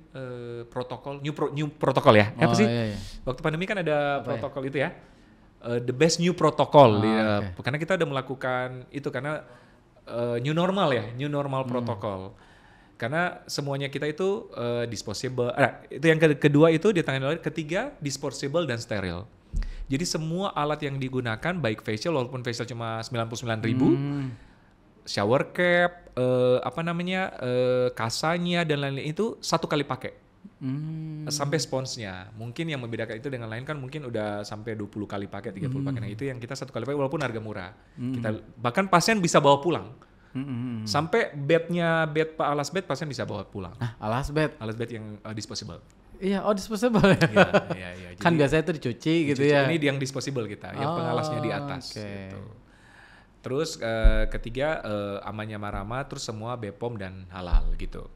protokol new protokol ya? Apa sih? Iya. Waktu pandemi kan ada protokol itu ya. The best new protocol karena kita udah melakukan itu karena new normal protokol. Karena semuanya kita itu disposable. Itu yang kedua itu ditangani oleh, ketiga disposable dan steril. Jadi semua alat yang digunakan baik facial walaupun facial cuma 99.000. Shower cap, kasanya dan lain-lain itu 1 kali pakai. Sampai sponsnya. Mungkin yang membedakan itu dengan lain kan mungkin udah sampai 20 kali pakai, 30 pakai. Nah itu yang kita 1 kali pakai walaupun harga murah. Kita bahkan pasien bisa bawa pulang. Sampai alas bed pasien bisa bawa pulang. Alas bed yang disposable. Iya, disposable ya. Iya. Kan biasanya itu dicuci gitu ya. Ini yang disposable kita, yang pengalasnya di atas. Gitu. Terus ketiga amannya Marama, terus semua BPOM dan halal gitu.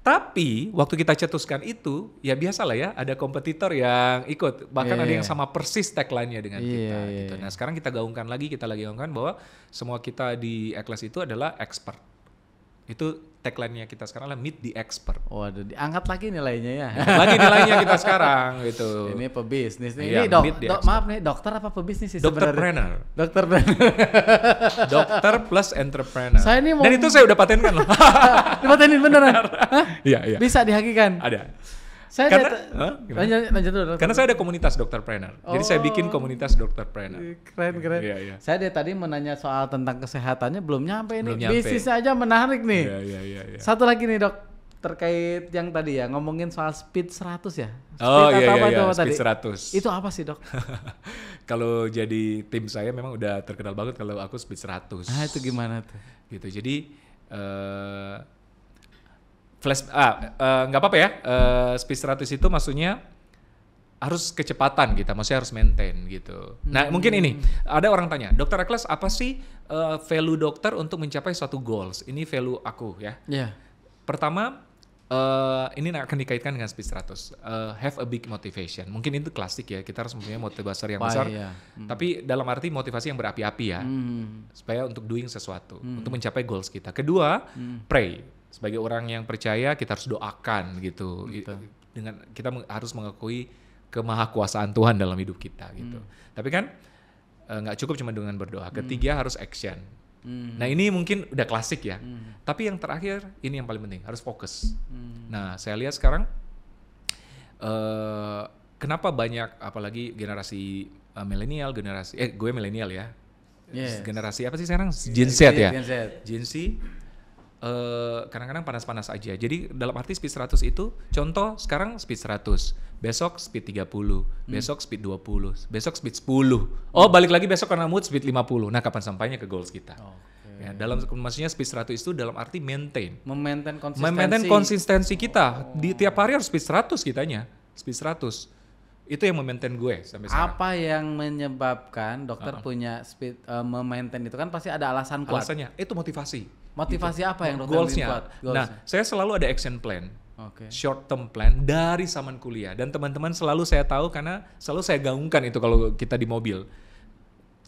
Tapi waktu kita cetuskan itu, ya biasalah ya, ada kompetitor yang ikut, bahkan ada yang sama persis tagline-nya dengan kita. Gitu. Nah sekarang kita gaungkan lagi, kita lagi gaungkan bahwa semua kita di Eklas itu adalah expert. Itu tagline-nya kita sekarang adalah meet the expert. Waduh, diangkat lagi nilainya ya. Lagi nilainya kita sekarang gitu. Ini pebisnis nih. Iya, ini maaf nih, dokter apa pebisnis sih sebenarnya? Dokterpreneur. Dokter plus entrepreneur. Saya ini Dan itu saya udah patenkan loh. Dipatenin beneran? Iya. Bisa dihakikan? Ada. Saya Karena, lanjut dulu. Dokter. Karena saya ada komunitas dokterpreneur. Jadi saya bikin komunitas dokterpreneur. Keren. Iya. Saya dari tadi menanya soal tentang kesehatannya belum nyampe ini. Belum nyampe. Bisnis aja menarik nih. Iya. Satu lagi nih dok, terkait yang tadi ya ngomongin soal speed 100 ya. Oh Speed iya, itu apa speed tadi? 100. Itu apa sih dok? Kalau jadi tim saya memang udah terkenal banget kalau aku speed 100. Nah itu gimana tuh? Gitu. Jadi nggak apa-apa ya. Speed 100 itu maksudnya harus kecepatan kita, maksudnya harus maintain gitu. Nah mungkin ini ada orang tanya, Dokter Eklas apa sih value dokter untuk mencapai suatu goals? Ini value aku ya. Iya. Pertama, ini akan dikaitkan dengan speed 100. Have a big motivation. Mungkin itu klasik ya, kita harus mempunyai motivasi yang besar. Iya. Tapi dalam arti motivasi yang berapi-api ya, supaya untuk doing sesuatu, untuk mencapai goals kita. Kedua, pray. Sebagai orang yang percaya, kita harus doakan gitu. Dengan kita harus mengakui kemahakuasaan Tuhan dalam hidup kita gitu. Tapi kan nggak cukup cuma dengan berdoa. Ketiga harus action. Nah ini mungkin udah klasik ya. Tapi yang terakhir ini yang paling penting, harus fokus. Nah saya lihat sekarang kenapa banyak apalagi generasi milenial, gue milenial ya. Yes. Generasi apa sih sekarang? Gen Z ya. Gen Z. Kadang-kadang panas-panas aja. Jadi dalam arti speed 100 itu contoh sekarang speed 100, besok speed 30, besok speed 20, besok speed 10. Oh, balik lagi besok karena mood speed 50. Nah, kapan sampainya ke goals kita? Ya, dalam maksudnya speed 100 itu dalam arti Memaintain konsistensi kita. Di tiap hari harus speed 100 kitanya. Speed 100. Itu yang memaintain gue sampai sekarang. Apa yang menyebabkan dokter punya speed memaintain itu kan pasti ada alasan kuat. Alasannya itu motivasi. Motivasi gitu. Apa yang dokter Goalsnya. buat? Nah, saya selalu ada action plan. Okay. Short term plan dari zaman kuliah, dan teman-teman selalu saya tahu karena selalu saya gaungkan itu kalau kita di mobil.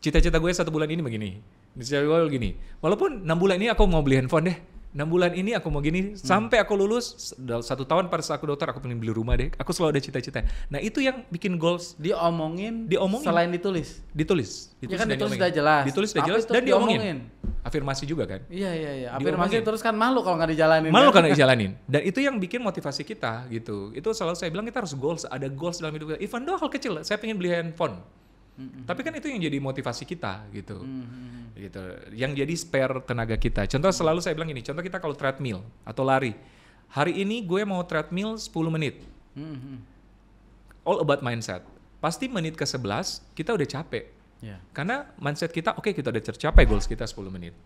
Cita-cita gue 1 bulan ini begini, cita-cita gue begini. Walaupun 6 bulan ini aku mau beli handphone deh, 6 bulan ini aku mau gini, sampai aku lulus 1 tahun pada saat aku dokter aku pengen beli rumah deh. Aku selalu ada cita-cita. Nah itu yang bikin goals. Diomongin. Selain ditulis. Ditulis Ya kan ditulis udah jelas. Ditulis udah jelas dan diomongin. Afirmasi juga kan. Iya. Afirmasi terus kan malu kalau nggak dijalanin. Malu kan dijalanin. Dan itu yang bikin motivasi kita gitu. Itu selalu saya bilang kita harus goals. Ada goals dalam hidup kita. Even though hal kecil. Saya pengen beli handphone. Tapi kan itu yang jadi motivasi kita gitu. Gitu. Yang jadi spare tenaga kita. Contoh selalu saya bilang ini. Contoh kita kalau treadmill atau lari. Hari ini gue mau treadmill 10 menit. All about mindset. Pasti menit ke-11 kita udah capek. Yeah. Karena mindset kita kita udah tercapai goals kita 10 menit.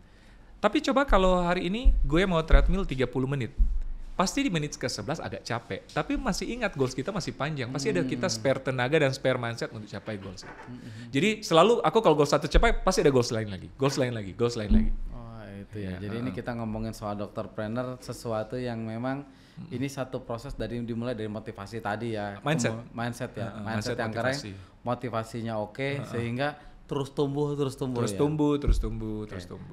Tapi coba kalau hari ini gue mau treadmill 30 menit. Pasti di menit ke-11 agak capek. Tapi masih ingat goals kita masih panjang. Pasti ada kita spare tenaga dan spare mindset untuk capai goals itu. Jadi selalu aku kalau goals 1 capai pasti ada goals lain lagi. Goals lain lagi. Oh itu ya. Jadi ini kita ngomongin soal dokterpreneur, sesuatu yang memang ini satu proses dimulai dari motivasi tadi ya. Mindset ya. Mindset yang keren. Motivasinya oke, sehingga terus tumbuh. Terus ya. tumbuh.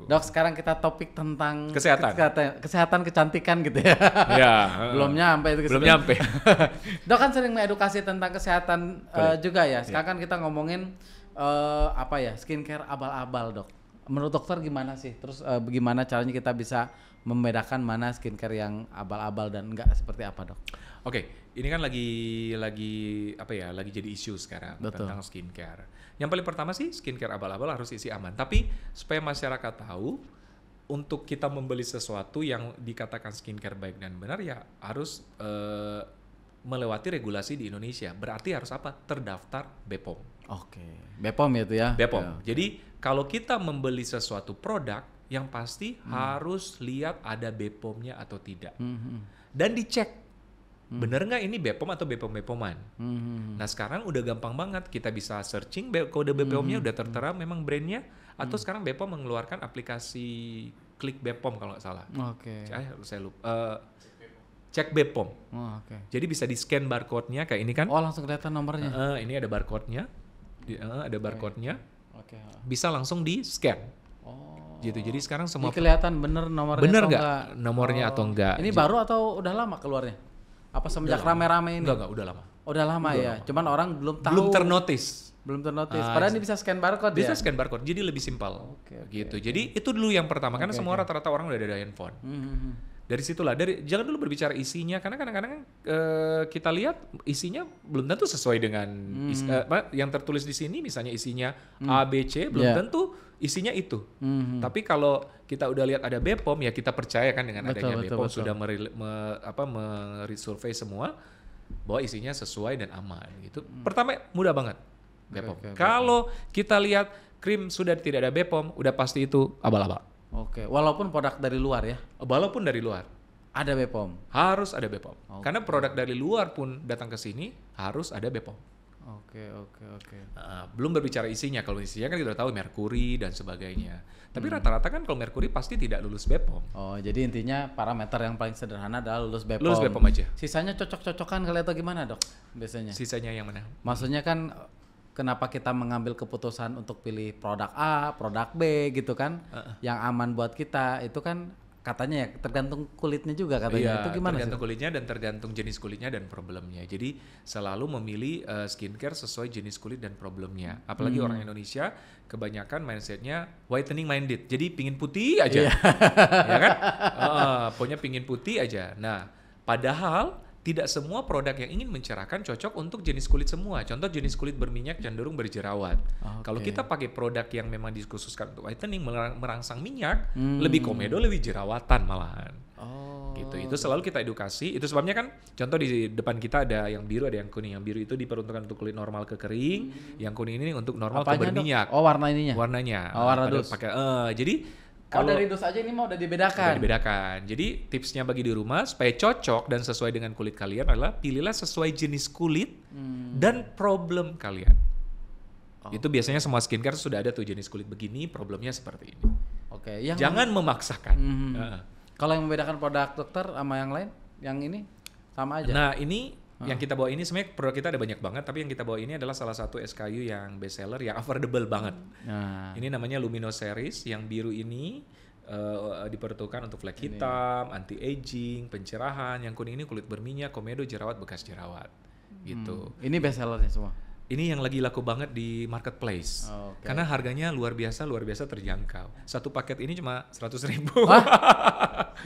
Dok, sekarang kita topik tentang kesehatan kecantikan gitu ya. Ya. Belum nyampe. Dok kan sering mengedukasi tentang kesehatan juga ya. Sekarang kan kita ngomongin skincare abal-abal, Dok. Menurut dokter gimana sih? Terus bagaimana caranya kita bisa membedakan mana skincare yang abal-abal dan enggak, seperti apa, Dok? Oke, ini kan lagi jadi isu sekarang. Betul. Tentang skincare. Yang paling pertama sih skincare abal-abal harus isi aman. Tapi supaya masyarakat tahu, untuk kita membeli sesuatu yang dikatakan skincare baik dan benar ya harus melewati regulasi di Indonesia. Berarti harus apa? Terdaftar BPOM. Oke. BPOM itu ya? BPOM. Ya. Jadi kalau kita membeli sesuatu produk, yang pasti harus lihat ada BPOM-nya atau tidak. Dan dicek, bener nggak ini BPOM atau BPOM-BPOM-an. Nah sekarang udah gampang banget, kita bisa searching kode BPOM-nya udah tertera memang brandnya, atau sekarang BPOM mengeluarkan aplikasi Klik BPOM kalau nggak salah. Oke. Saya lupa. Cek BPOM. Jadi bisa di scan barcode-nya kayak ini kan. Oh langsung kelihatan nomornya. Ini ada barcode-nya. Ada barcode-nya. Bisa langsung di scan. Gitu. Jadi sekarang semua kelihatan bener nomornya. Bener nggak nomornya atau enggak? Ini baru atau udah lama keluarnya? Apa semenjak rame-rame ini? Enggak, udah lama. Udah lama ya. Cuman orang belum tahu. Belum ternotis. Padahal ini bisa scan barcode bisa scan barcode. Jadi lebih simpel. Gitu. Jadi itu dulu yang pertama karena semua rata-rata orang udah ada handphone. Dari situlah, jangan dulu berbicara isinya karena kadang-kadang kita lihat isinya belum tentu sesuai dengan yang tertulis di sini, misalnya isinya A, B, C, belum tentu isinya itu. Tapi kalau kita udah lihat ada BPOM, ya kita percaya kan dengan adanya BPOM sudah meresurvey semua bahwa isinya sesuai dan aman gitu. Pertama mudah banget BPOM. Kalau kita lihat krim sudah tidak ada BPOM, udah pasti itu abal-abal. Oke, walaupun produk dari luar ya? Walaupun dari luar. Ada BPOM? Harus ada BPOM. Karena produk dari luar pun datang ke sini harus ada BPOM. Oke. Belum berbicara isinya. Kalau isinya kan kita tahu merkuri dan sebagainya. Tapi rata-rata kan kalau merkuri pasti tidak lulus BPOM. Oh, jadi intinya parameter yang paling sederhana adalah lulus BPOM. Lulus BPOM aja. Sisanya cocok-cocokan kali atau gimana, Dok? Biasanya? Sisanya yang mana? Maksudnya kan kenapa kita mengambil keputusan untuk pilih produk A, produk B gitu kan, yang aman buat kita, itu kan katanya ya tergantung kulitnya juga katanya. Iya, itu gimana tergantung sih? kulitnya dan tergantung jenis kulitnya dan problemnya. Jadi selalu memilih skincare sesuai jenis kulit dan problemnya. Apalagi orang Indonesia kebanyakan mindsetnya whitening minded. Jadi pingin putih aja, ya kan? Pokoknya pingin putih aja. Nah, padahal tidak semua produk yang ingin mencerahkan cocok untuk jenis kulit semua. Contoh jenis kulit berminyak cenderung berjerawat. Kalau kita pakai produk yang memang dikhususkan untuk whitening, merangsang minyak, lebih komedo, lebih jerawatan malahan. Gitu. Itu selalu kita edukasi. Itu sebabnya kan contoh di depan kita ada yang biru, ada yang kuning. Yang biru itu diperuntukkan untuk kulit normal ke kering, yang kuning ini untuk normal ke berminyak. Oh, warna ininya. Warnanya. Warna dus. Jadi kalau dari dus aja ini mau udah dibedakan. Udah dibedakan. Jadi tipsnya bagi di rumah supaya cocok dan sesuai dengan kulit kalian adalah pilihlah sesuai jenis kulit dan problem kalian. Itu biasanya semua skincare sudah ada tuh jenis kulit begini, problemnya seperti ini. Oke. Jangan memaksakan. Kalau yang membedakan produk dokter sama yang lain, yang ini sama aja. Nah ini yang kita bawa ini sebenarnya produk kita ada banyak banget, tapi yang kita bawa ini adalah salah satu SKU yang best seller, yang affordable banget. Ini namanya Lumino Series, yang biru ini diperuntukkan untuk flek hitam, anti aging, pencerahan. Yang kuning ini kulit berminyak, komedo, jerawat, bekas jerawat. Gitu. Ini best sellernya semua. Ini yang lagi laku banget di marketplace. Karena harganya luar biasa terjangkau. Satu paket ini cuma 100.000.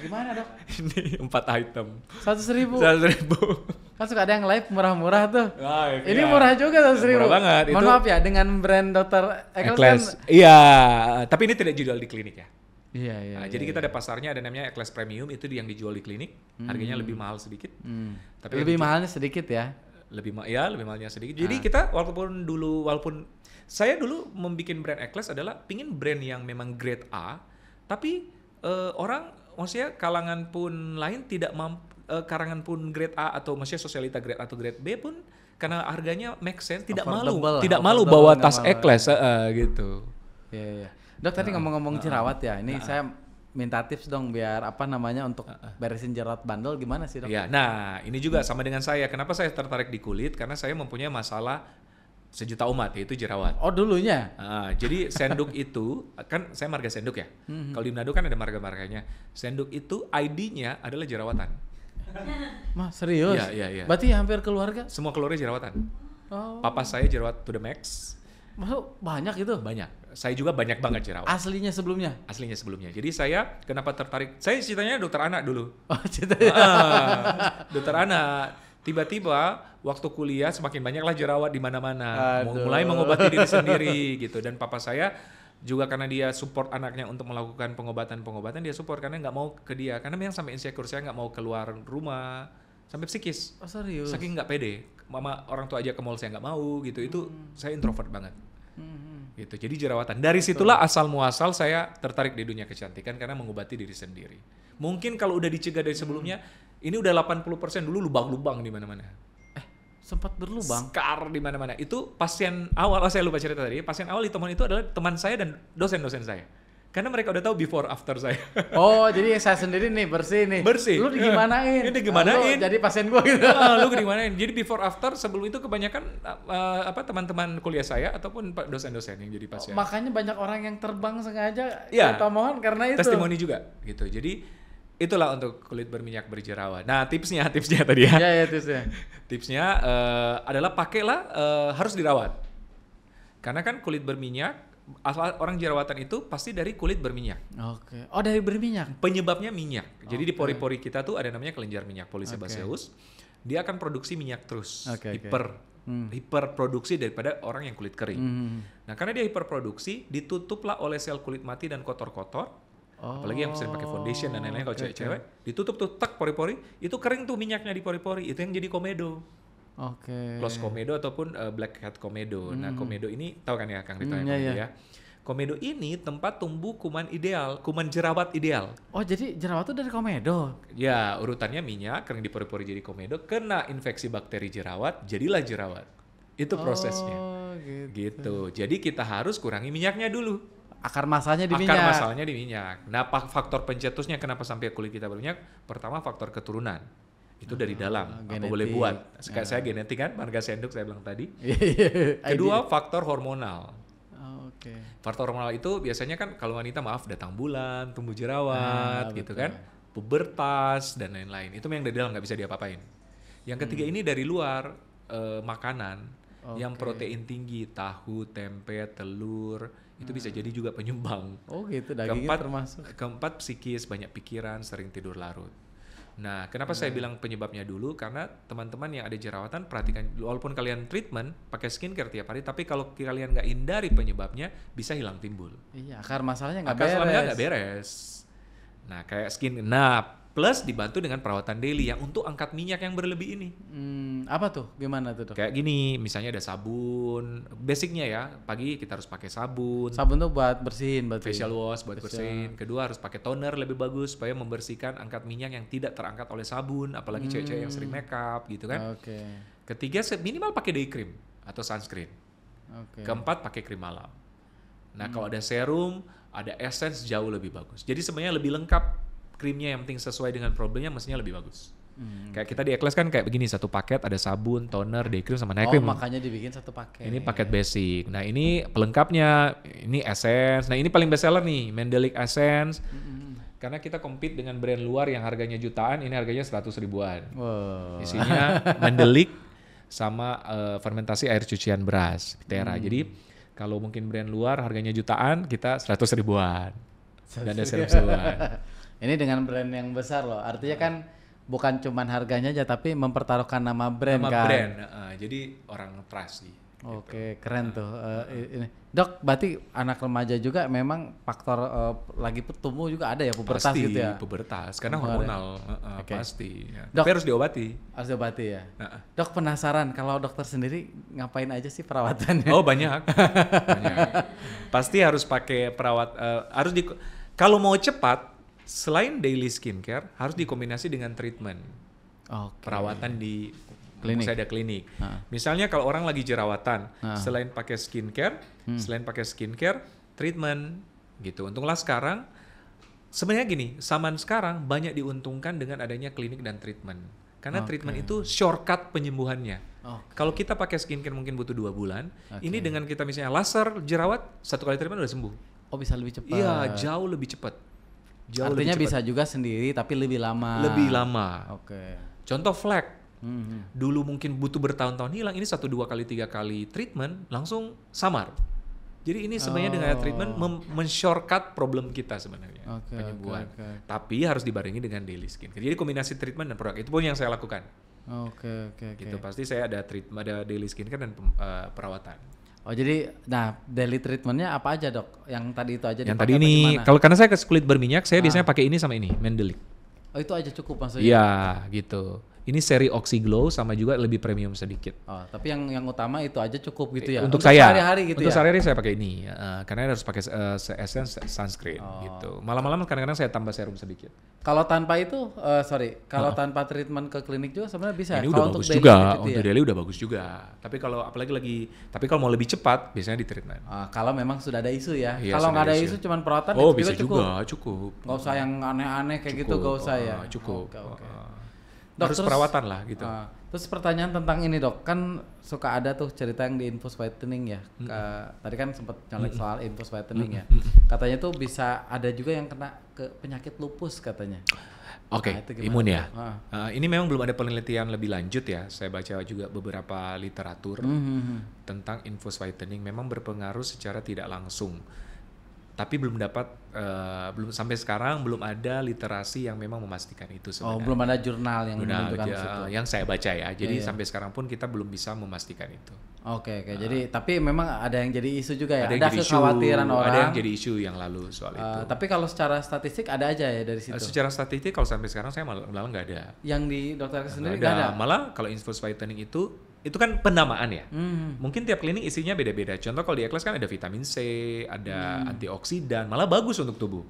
Gimana, Dok? Ini 4 item. 100.000. 100.000. Kan suka ada yang live murah-murah tuh. Ini iya. murah juga 100.000. Murah banget. Mohon maaf ya, dengan brand Dr. Eccles kan. Iya, tapi ini tidak dijual di klinik ya. Iya. Jadi kita ada pasarnya, ada namanya Eccles Premium, itu yang dijual di klinik. Harganya lebih mahal sedikit. Tapi lebih mahalnya sedikit ya. Lebih mahalnya sedikit. Jadi kita walaupun saya dulu membuat brand Eccles adalah pingin brand yang memang grade A, tapi orang maksudnya kalangan pun lain tidak karangan pun grade A atau maksudnya sosialita grade A atau grade B pun karena harganya make sense, tidak malu bawa tas Eccles gitu. Iya. Dok, tadi ngomong-ngomong jerawat ya. Ini saya minta tips dong biar untuk beresin jerawat bandel gimana sih, Dok? Ya, nah ini juga sama dengan saya. Kenapa saya tertarik di kulit? Karena saya mempunyai masalah sejuta umat, yaitu jerawat. Oh, dulunya? Jadi Senduk itu, kan saya marga Senduk ya. Kalau di Manado kan ada marga-marganya. Senduk itu ID-nya adalah jerawatan. Mas, serius? Iya. Berarti hampir keluarga? Semua keluarga jerawatan. Papa saya jerawat to the max. Masuk banyak itu? Banyak. Saya juga banyak banget jerawat. Aslinya sebelumnya? Aslinya sebelumnya. Jadi saya kenapa tertarik? Saya ceritanya dokter anak dulu. Oh, ceritanya. Dokter anak. Tiba-tiba waktu kuliah semakin banyaklah jerawat di mana-mana. Mulai mengobati diri sendiri gitu. Dan papa saya juga karena dia support anaknya untuk melakukan pengobatan, dia support karena nggak mau ke dia. Karena memang sampai insecure, saya nggak mau keluar rumah. Sampai psikis. Oh, serius? Saking nggak pede. Mama orang tua aja ke mall saya nggak mau gitu. Itu saya introvert banget. Gitu. Jadi jerawatan. Dari situlah asal muasal saya tertarik di dunia kecantikan karena mengobati diri sendiri. Mungkin kalau udah dicegah dari sebelumnya, ini udah 80%, dulu lubang-lubang di mana-mana. Sempat berlubang. Scar di mana-mana. Itu pasien awal, saya lupa cerita tadi. Pasien awal ditemukan itu adalah teman saya dan dosen-dosen saya. Karena mereka udah tahu before after saya. Oh, jadi saya sendiri nih bersih nih. Bersih. Lu digimanain? Ini digimanain. Lu jadi pasien gua gitu. Lu digimanain? Jadi before after sebelum itu kebanyakan teman-teman kuliah saya ataupun dosen-dosen yang jadi pasien. Makanya banyak orang yang terbang sengaja ke Tomohon karena itu. Testimoni juga gitu. Jadi itulah untuk kulit berminyak berjerawat. Nah, tipsnya tadi ya. Iya, tipsnya. Tipsnya adalah pakailah harus dirawat. Karena kan kulit berminyak asal orang jerawatan itu pasti dari kulit berminyak. Oke. Oh, dari berminyak. Penyebabnya minyak. Jadi di Oke. pori-pori kita tuh ada namanya kelenjar minyak polysebaceous. Dia akan produksi minyak terus, Oke. hiperproduksi daripada orang yang kulit kering. Hmm. Nah, karena dia hiperproduksi, ditutuplah oleh sel kulit mati dan kotor-kotor. Apalagi yang sering pakai foundation dan lain-lain kalau cewek-cewek, ditutup tuh tak pori-pori, itu kering tuh minyaknya di pori-pori, itu yang jadi komedo. Oke. Close komedo ataupun blackhead komedo. Nah, komedo ini tahu kan ya Kang Rito Iya, iya. ya? Komedo ini tempat tumbuh kuman ideal, kuman jerawat ideal. Oh, jadi jerawat itu dari komedo. Ya, urutannya minyak, kering di pori-pori jadi komedo, kena infeksi bakteri jerawat, jadilah jerawat. Itu prosesnya. Oh, gitu. Gitu. Jadi kita harus kurangi minyaknya dulu. Akar masalahnya di Akar minyak. masalahnya di minyak. Nah, faktor pencetusnya kenapa sampai kulit kita berminyak? Pertama faktor keturunan. Itu dari dalam. Apa genetik. boleh buat? Kayak saya genetik kan, marga senduk saya bilang tadi. Iya. Kedua, faktor hormonal. Oke. Faktor hormonal itu biasanya kan kalau wanita maaf datang bulan, tumbuh jerawat gitu kan, pubertas dan lain-lain. Itu yang dari dalam nggak bisa diapa-apain. Yang ketiga ini dari luar, makanan yang protein tinggi, tahu, tempe, telur, itu bisa jadi juga penyumbang. Oh gitu, dagingnya termasuk. Keempat psikis, banyak pikiran, sering tidur larut. Nah, kenapa saya bilang penyebabnya dulu? Karena teman-teman yang ada jerawatan, perhatikan, walaupun kalian treatment, pakai skincare tiap hari, tapi kalau kalian nggak hindari penyebabnya, bisa hilang timbul. Iya, akar masalahnya nggak Akar beres. masalahnya nggak beres. Nah, kayak skin. Nah, plus dibantu dengan perawatan daily yang untuk angkat minyak yang berlebih ini. Apa tuh? Gimana tuh, Dok? Kayak gini, misalnya ada sabun, basicnya ya, pagi kita harus pakai sabun. Sabun tuh buat bersihin, berarti. Facial wash buat bersihin. Kedua harus pakai toner lebih bagus supaya membersihkan angkat minyak yang tidak terangkat oleh sabun, apalagi cewek-cewek yang sering makeup gitu kan. Oke. Ketiga minimal pakai day cream atau sunscreen. Oke. Keempat pakai krim malam. Nah, kalau ada serum, ada essence jauh lebih bagus. Jadi sebenarnya lebih lengkap krimnya, yang penting sesuai dengan problemnya mestinya lebih bagus. Kayak kita di Eclairs kan kayak begini, satu paket ada sabun, toner, day cream sama night cream. Makanya dibikin satu paket. Ini paket basic. Nah, ini pelengkapnya, ini essence. Nah, ini paling best seller nih, Mandelic Essence. Karena kita compete dengan brand luar yang harganya jutaan, ini harganya 100 ribuan. Wow. Isinya Mandelic sama fermentasi air cucian beras, Pitera. Jadi kalau mungkin brand luar harganya jutaan, kita 100 ribuan. Dan ada serum-seruman. Ini dengan brand yang besar loh. Artinya kan bukan cuman harganya aja, tapi mempertaruhkan nama brand kan. Brand. Jadi orang trust sih. Oke, keren tuh. Ini. Dok, berarti anak remaja juga memang faktor lagi tumbuh juga ada ya, pubertas Pasti, gitu ya? pubertas. Karena hormonal. Pasti. Ya. Dok, tapi harus diobati. Harus diobati ya? Dok, penasaran kalau dokter sendiri ngapain aja sih perawatannya? Oh, banyak. Pasti harus pakai kalau mau cepat, selain daily skincare, harus dikombinasi dengan treatment. Perawatan di klinik. Saya ada klinik. Misalnya kalau orang lagi jerawatan, selain pakai skincare, treatment gitu. Untunglah sekarang, sebenarnya gini, zaman sekarang banyak diuntungkan dengan adanya klinik dan treatment. Karena treatment itu shortcut penyembuhannya. Kalau kita pakai skincare mungkin butuh 2 bulan, ini dengan kita misalnya laser jerawat, 1 kali treatment udah sembuh. Oh, bisa lebih cepat. Iya, jauh lebih cepat. Artinya bisa juga sendiri tapi lebih lama. Lebih lama. Oke. Contoh flek. Dulu mungkin butuh bertahun-tahun hilang, ini 1, 2 kali, 3 kali treatment langsung samar. Jadi ini sebenarnya dengan treatment men-shortcut problem kita sebenarnya, penyembuhan. Tapi harus dibarengi dengan daily skincare. Jadi kombinasi treatment dan produk itu pun yang saya lakukan. Oke. Gitu, pasti saya ada treatment, ada daily skincare dan perawatan. Oh, jadi daily treatmentnya apa aja, Dok? Yang tadi itu aja. Yang tadi ini, karena saya ke kulit berminyak, saya biasanya pakai ini sama ini, Mandelic. Oh, itu aja cukup maksudnya? Iya, gitu. Ini seri Oxyglow sama juga lebih premium sedikit. Oh, tapi yang utama itu aja cukup gitu ya? Untuk saya, sehari-hari gitu untuk ya? sehari-hari saya pakai ini, karena harus pakai essence sunscreen gitu. Malam-malam kadang-kadang saya tambah serum sedikit. Kalau tanpa itu, kalau tanpa treatment ke klinik juga sebenarnya bisa. Ini udah bagus juga, untuk daily udah bagus juga. Tapi kalau tapi kalau mau lebih cepat, biasanya di treatment. Kalau memang sudah ada isu ya. Iya, kalau nggak ada isu, cuman perawatan bisa juga cukup. Nggak usah yang aneh-aneh kayak gitu, nggak usah ya. Cukup. Oke. Dok, harus terus, perawatan lah gitu. Terus pertanyaan tentang ini dok, kan suka ada tuh cerita yang di Infus Whitening ya. Tadi kan sempat nyolek soal Infus Whitening ya. Katanya tuh bisa ada juga yang kena ke penyakit lupus katanya. Oke, Nah, itu gimana imun tuh? ya. Ini memang belum ada penelitian lebih lanjut ya. Saya baca juga beberapa literatur tentang infus whitening memang berpengaruh secara tidak langsung. Tapi belum belum sampai sekarang belum ada literasi yang memang memastikan itu Oh, sebenarnya. belum ada jurnal yang Benar, menunjukkan situ. yang saya baca ya. Jadi Iya. sampai sekarang pun kita belum bisa memastikan itu. Oke. Jadi tapi memang ada yang jadi isu juga ya. yang Ada jadi kekhawatiran orang. Ada yang jadi isu yang lalu soal itu. Tapi kalau secara statistik ada aja ya dari situ. Secara statistik kalau sampai sekarang saya malah nggak ada. Yang di dokter sendiri Nggak nggak ada. Malah kalau infus whitening itu kan penamaan ya. Mungkin tiap klinik isinya beda-beda. Contoh kalau di Eklas kan ada vitamin C, ada antioksidan, malah bagus untuk tubuh.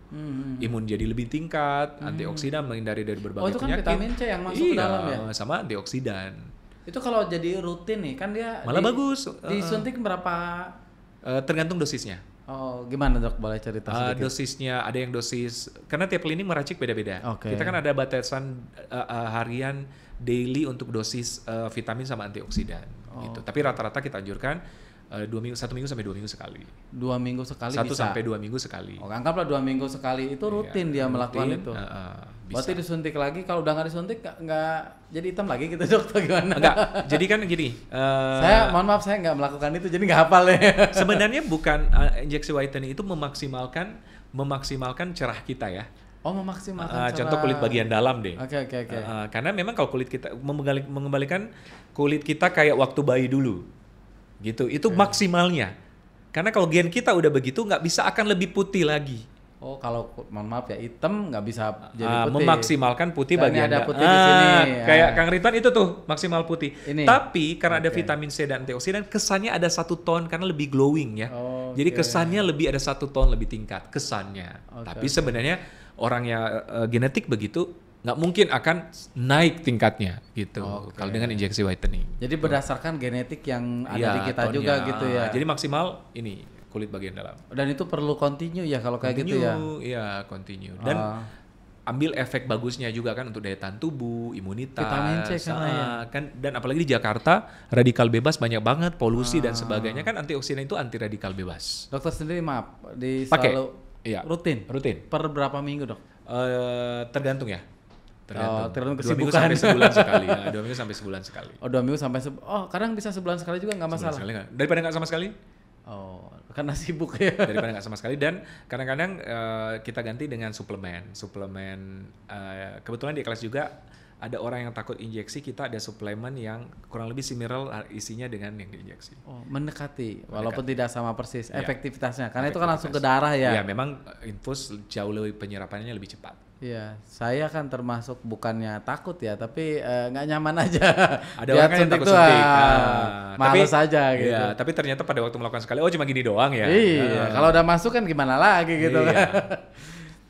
Imun jadi lebih tingkat, antioksidan menghindari dari berbagai Oh, itu kan penyakit. vitamin C yang masuk ke dalam ya? Sama antioksidan. Itu kalau jadi rutin nih kan dia Malah bagus. Disuntik berapa? Tergantung dosisnya. Oh, gimana dok? Boleh cerita sedikit? Dosisnya ada yang dosis karena tiap klinik meracik beda-beda. Oke. Kita kan ada batasan harian daily untuk dosis vitamin sama antioksidan gitu. Tapi rata-rata kita anjurkan 1 minggu sampai 2 minggu sekali. 2 minggu sekali 1 bisa. sampai 2 minggu sekali. Oh, anggaplah 2 minggu sekali itu rutin dia melakukan Rutin, itu. bisa. Berarti disuntik lagi, kalau udah nggak disuntik nggak jadi hitam lagi gitu dok, atau gimana? Enggak. Jadi kan gini. Saya mohon maaf saya nggak melakukan itu jadi nggak hafal ya. Sebenarnya bukan injeksi whitening itu memaksimalkan cerah kita ya. Oh, memaksimalkan Contoh kulit bagian dalam deh. Oke. Karena memang kalau kulit kita mengembalikan kulit kita kayak waktu bayi dulu, gitu. Itu maksimalnya. Karena kalau gen kita udah begitu nggak bisa akan lebih putih lagi. Oh, kalau mohon maaf ya hitam nggak bisa jadi putih. Memaksimalkan putih Nah, ini bagian ada dalam. putih di sini. Kayak Kang Ridwan itu tuh maksimal putih. Ini. Tapi karena ada vitamin C dan antioksidan, kesannya ada 1 ton karena lebih glowing ya. Oh, Jadi kesannya lebih ada 1 ton lebih tingkat kesannya. Tapi sebenarnya orang yang genetik begitu nggak mungkin akan naik tingkatnya gitu. Kalau dengan injeksi whitening. Jadi berdasarkan genetik yang ada Iya, di kita tonnya. juga gitu ya. Jadi maksimal ini kulit bagian dalam. Dan itu perlu continue ya kalau kayak gitu ya. Iya, continue. Dan ambil efek bagusnya juga kan untuk daya tahan tubuh, imunitas. Vitamin C karena ya. Kan dan apalagi di Jakarta radikal bebas banyak banget, polusi dan sebagainya kan antioksidan itu anti radikal bebas. Dokter sendiri maaf Pakai. selalu Iya. rutin. Rutin. Per berapa minggu dok? Tergantung ya. Tergantung 2 minggu kesibukan. sampai sebulan sekali. Ya, 2 minggu sampai sebulan sekali. Oh 2 minggu sampai kadang bisa sebulan sekali juga nggak Sebulan masalah. sekali nggak? Daripada nggak sama sekali? Oh karena sibuk ya. Daripada nggak sama sekali, dan kadang-kadang kita ganti dengan suplemen kebetulan di kelas juga ada orang yang takut injeksi, kita ada suplemen yang kurang lebih similar isinya dengan yang diinjeksi. Oh mendekati walaupun tidak sama persis efektivitasnya karena itu kan langsung ke Efektivitas. darah ya. Iya, memang infus jauh lebih penyerapannya lebih cepat. Iya, saya kan termasuk bukannya takut ya, tapi nggak nyaman aja. Ada orang kan yang takut suntik. Males aja gitu. Iya, tapi ternyata pada waktu melakukan sekali, cuma gini doang ya. Iya, kalau udah masuk kan gimana lagi gitu Iya. kan.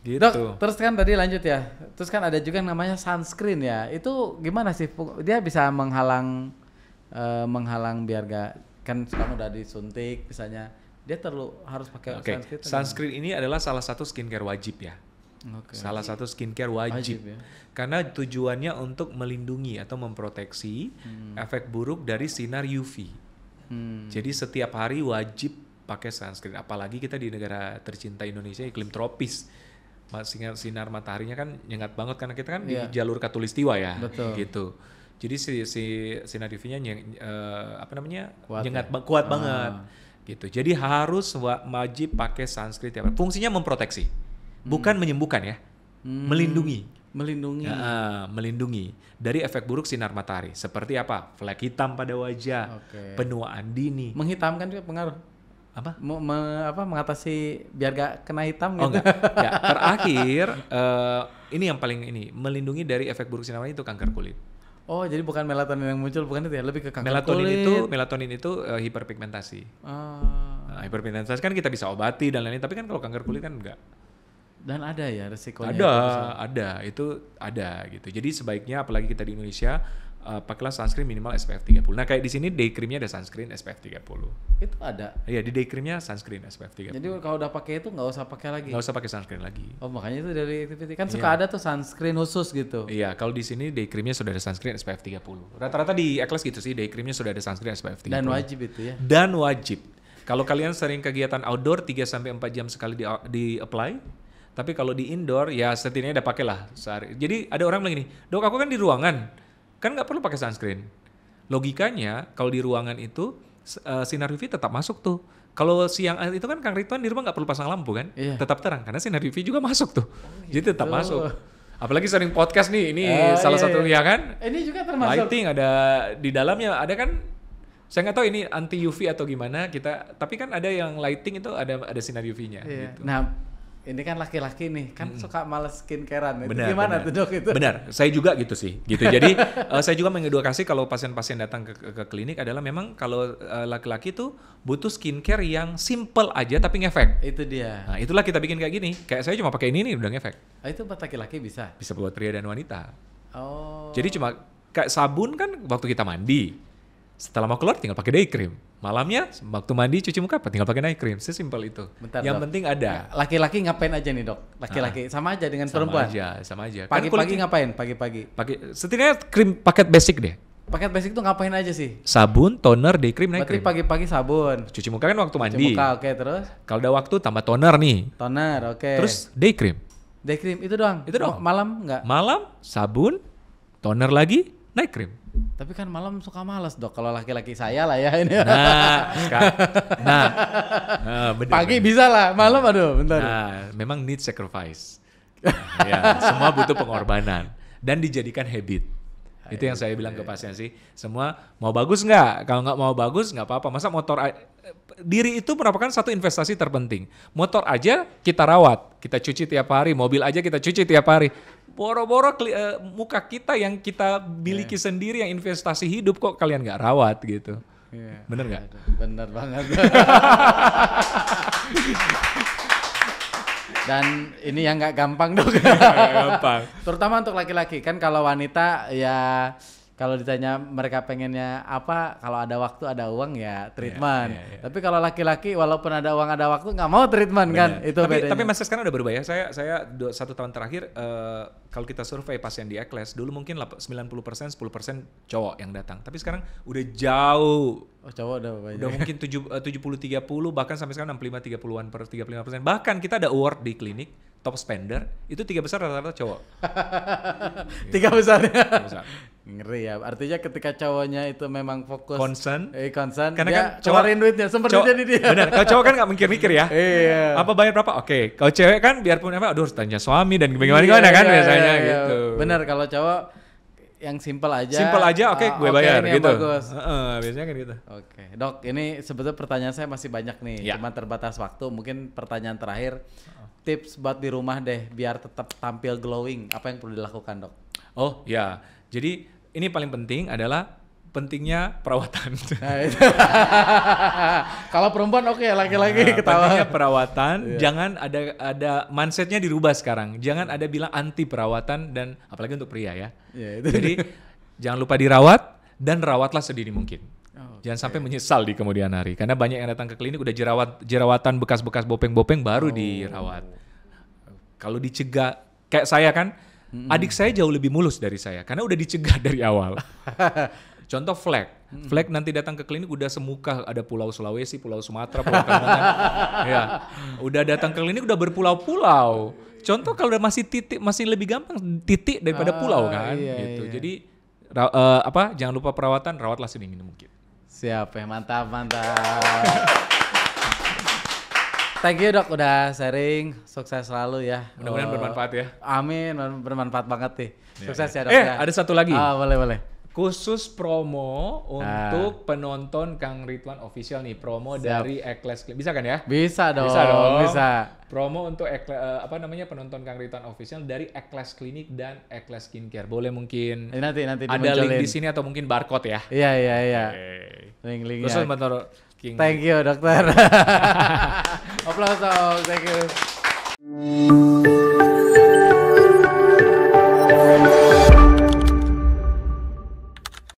Gitu. Dok, terus kan tadi lanjut ya. Terus kan ada juga yang namanya sunscreen ya. Itu gimana sih? Dia bisa menghalang biar gak, kan kamu udah disuntik misalnya. Dia harus pakai Oke, sunscreen. atau sunscreen ini adalah salah satu skincare wajib ya. gimana? Oke. Salah satu skincare wajib. ya. Karena tujuannya untuk melindungi atau memproteksi efek buruk dari sinar UV. Jadi setiap hari wajib pakai sunscreen. Apalagi kita di negara tercinta Indonesia, iklim tropis. Sinar mataharinya kan nyengat banget karena kita kan di jalur katulistiwa ya. Betul. Gitu. Jadi si sinar UV-nya Kuat nyengat kuat banget. Gitu. Jadi harus wajib pakai sunscreen tiap hari. Fungsinya memproteksi. Bukan menyembuhkan ya. Melindungi. Melindungi dari efek buruk sinar matahari. Seperti apa? Flek hitam pada wajah, penuaan dini. Menghitamkan juga pengaruh. Apa? Mengatasi biar gak kena hitam gitu. Enggak. Ya, terakhir ini yang paling melindungi dari efek buruk sinar matahari itu kanker kulit. Oh, jadi bukan melatonin yang muncul, bukan itu ya, lebih ke kanker kulit. Melatonin itu hiperpigmentasi. Ah. Hiperpigmentasi kan kita bisa obati dan lain-lain, tapi kan kalau kanker kulit kan enggak. Dan ada ya resikonya. Itu ada gitu. Jadi sebaiknya apalagi kita di Indonesia pakailah sunscreen minimal SPF 30. Nah kayak di sini day creamnya ada sunscreen SPF 30. Itu ada. Iya di day creamnya sunscreen SPF 30. Jadi kalau udah pakai itu nggak usah pakai lagi. Nggak usah pakai sunscreen lagi. Oh makanya itu dari activity kan suka ada tuh sunscreen khusus gitu. Iya kalau di sini day creamnya sudah ada sunscreen SPF 30. Rata-rata di Eklas gitu sih day creamnya sudah ada sunscreen SPF 30. Dan wajib itu ya. Dan wajib. Kalau kalian sering kegiatan outdoor 3-4 jam sekali di apply. Tapi kalau di indoor ya setidaknya udah pakailah sehari. Jadi ada orang bilang gini, dok aku kan di ruangan. Kan nggak perlu pakai sunscreen. Logikanya kalau di ruangan itu sinar UV tetap masuk tuh. Kalau siang itu kan Kang Ridwan di rumah nggak perlu pasang lampu kan, tetap terang karena sinar UV juga masuk tuh. Jadi tetap masuk. Apalagi sering podcast nih, ini salah satu ya kan. Ini juga termasuk. Lighting ada di dalamnya, ada kan. Saya nggak tahu ini anti UV atau gimana kita. Tapi kan ada yang lighting itu ada sinar UV-nya. Gitu. Nah. Ini kan laki-laki nih, kan suka males skincarean. Itu benar, gimana tuh dok itu? Benar, saya juga gitu sih. Gitu. Jadi saya juga mengedukasi kalau pasien-pasien datang ke klinik adalah memang kalau laki-laki tuh butuh skincare yang simple aja tapi ngefek. Itu dia. Nah itulah kita bikin kayak gini. Kayak saya cuma pakai ini nih udah ngefek. Itu buat laki-laki bisa? Bisa buat pria dan wanita. Oh. Jadi cuma kayak sabun kan waktu kita mandi. Setelah mau keluar tinggal pakai day cream. Malamnya waktu mandi cuci muka tinggal pakai night cream. Sesimpel itu. Bentar, yang dok. penting ada. Laki-laki ngapain aja nih dok? Laki-laki sama aja dengan perempuan. Sama aja. Pagi-pagi ngapain? Pagi-pagi. Pakai setidaknya krim paket basic deh. Paket basic tuh ngapain aja sih? Sabun, toner, day cream, night cream. Berarti pagi-pagi sabun. Cuci muka kan waktu mandi. Cuci muka, oke, terus? Kalau ada waktu tambah toner nih. Toner, oke. Terus day cream. Day cream itu doang. Itu doang. Malam enggak? Malam sabun, toner lagi, night cream. Tapi kan malam suka malas dok, kalau laki-laki saya lah ya ini. Bener, pagi bisa lah, malam aduh bentar. Nah, memang need sacrifice. Ya, semua butuh pengorbanan dan dijadikan habit. Itu yang saya bilang ke pasien sih. Semua mau bagus nggak? Kalau nggak mau bagus nggak apa-apa. Masa diri itu merupakan satu investasi terpenting. Motor aja kita rawat, kita cuci tiap hari. Mobil aja kita cuci tiap hari. Boro-boro muka kita yang kita miliki sendiri yang investasi hidup kok kalian nggak rawat gitu. Bener nggak? Bener banget. Dan ini yang nggak gampang dok. Gampang. Terutama untuk laki-laki kan, kalau wanita ya kalau ditanya mereka pengennya apa, kalau ada waktu ada uang ya treatment. Tapi kalau laki-laki walaupun ada uang ada waktu nggak mau treatment. Bener. Kan itu bedanya. Tapi masa sekarang udah berubah ya. Saya 1 tahun terakhir kalau kita survei pasien di Eklas dulu mungkin 90% 10% cowok yang datang. Tapi sekarang udah jauh. Oh cowok udah banyak. Udah mungkin 70-30 bahkan sampai sekarang 65-30-an per 35%. Bahkan kita ada award di klinik top spender itu 3 besar rata-rata cowok. 3 besarnya. Ngeri ya. Artinya ketika cowoknya itu memang fokus concern karena dia kan keluarin duitnya sumber jadi dia. Benar. Kalau cowok kan nggak mikir-mikir ya. Iya. Apa bayar berapa? Oke. Kalau cewek kan biarpun apa aduh tanya suami dan gimana kan biasanya gitu. Benar, kalau cowok yang simple aja. Simple aja, oke, gue bayar gitu. Bagus. Biasanya kan gitu. Oke, dok, ini sebetulnya pertanyaan saya masih banyak nih, cuma terbatas waktu. Mungkin pertanyaan terakhir, tips buat di rumah deh, biar tetap tampil glowing. Apa yang perlu dilakukan, dok? Oh ya, jadi ini paling penting adalah pentingnya perawatan. Nah, kalau perempuan oke, laki-laki ketawa. Pentingnya perawatan, jangan ada mindsetnya dirubah sekarang. Jangan ada bilang anti perawatan dan apalagi untuk pria ya. Jadi jangan lupa dirawat dan rawatlah sedini mungkin. Jangan sampai menyesal di kemudian hari. Karena banyak yang datang ke klinik udah jerawatan bekas-bekas bopeng-bopeng baru dirawat. Kalau dicegah, kayak saya kan, adik saya jauh lebih mulus dari saya karena udah dicegah dari awal. Contoh flek nanti datang ke klinik udah semuka, ada Pulau Sulawesi, Pulau Sumatera, Pulau Kalimantan. Ya, udah datang ke klinik udah berpulau-pulau. Contoh kalau udah masih titik, masih lebih gampang titik daripada pulau kan, gitu. Jadi jangan lupa perawatan, rawatlah sedini mungkin. Siap ya, mantap. Thank you dok, udah sharing, sukses selalu ya. Mudah-mudahan bermanfaat ya. Amin, bermanfaat banget nih. Sukses ya dok. Ada satu lagi. Boleh. Khusus promo untuk penonton Kang Ridwan Official nih, promo dari Eklas Clinic. Bisa kan ya? Bisa dong. Promo untuk penonton Kang Ridwan Official dari Eklas Clinic dan Eklas Skincare. Boleh mungkin nanti ada link di sini atau mungkin barcode ya. Iya. Link-linknya. Terus mentor King. Thank you dokter. Aplaus dong, thank you.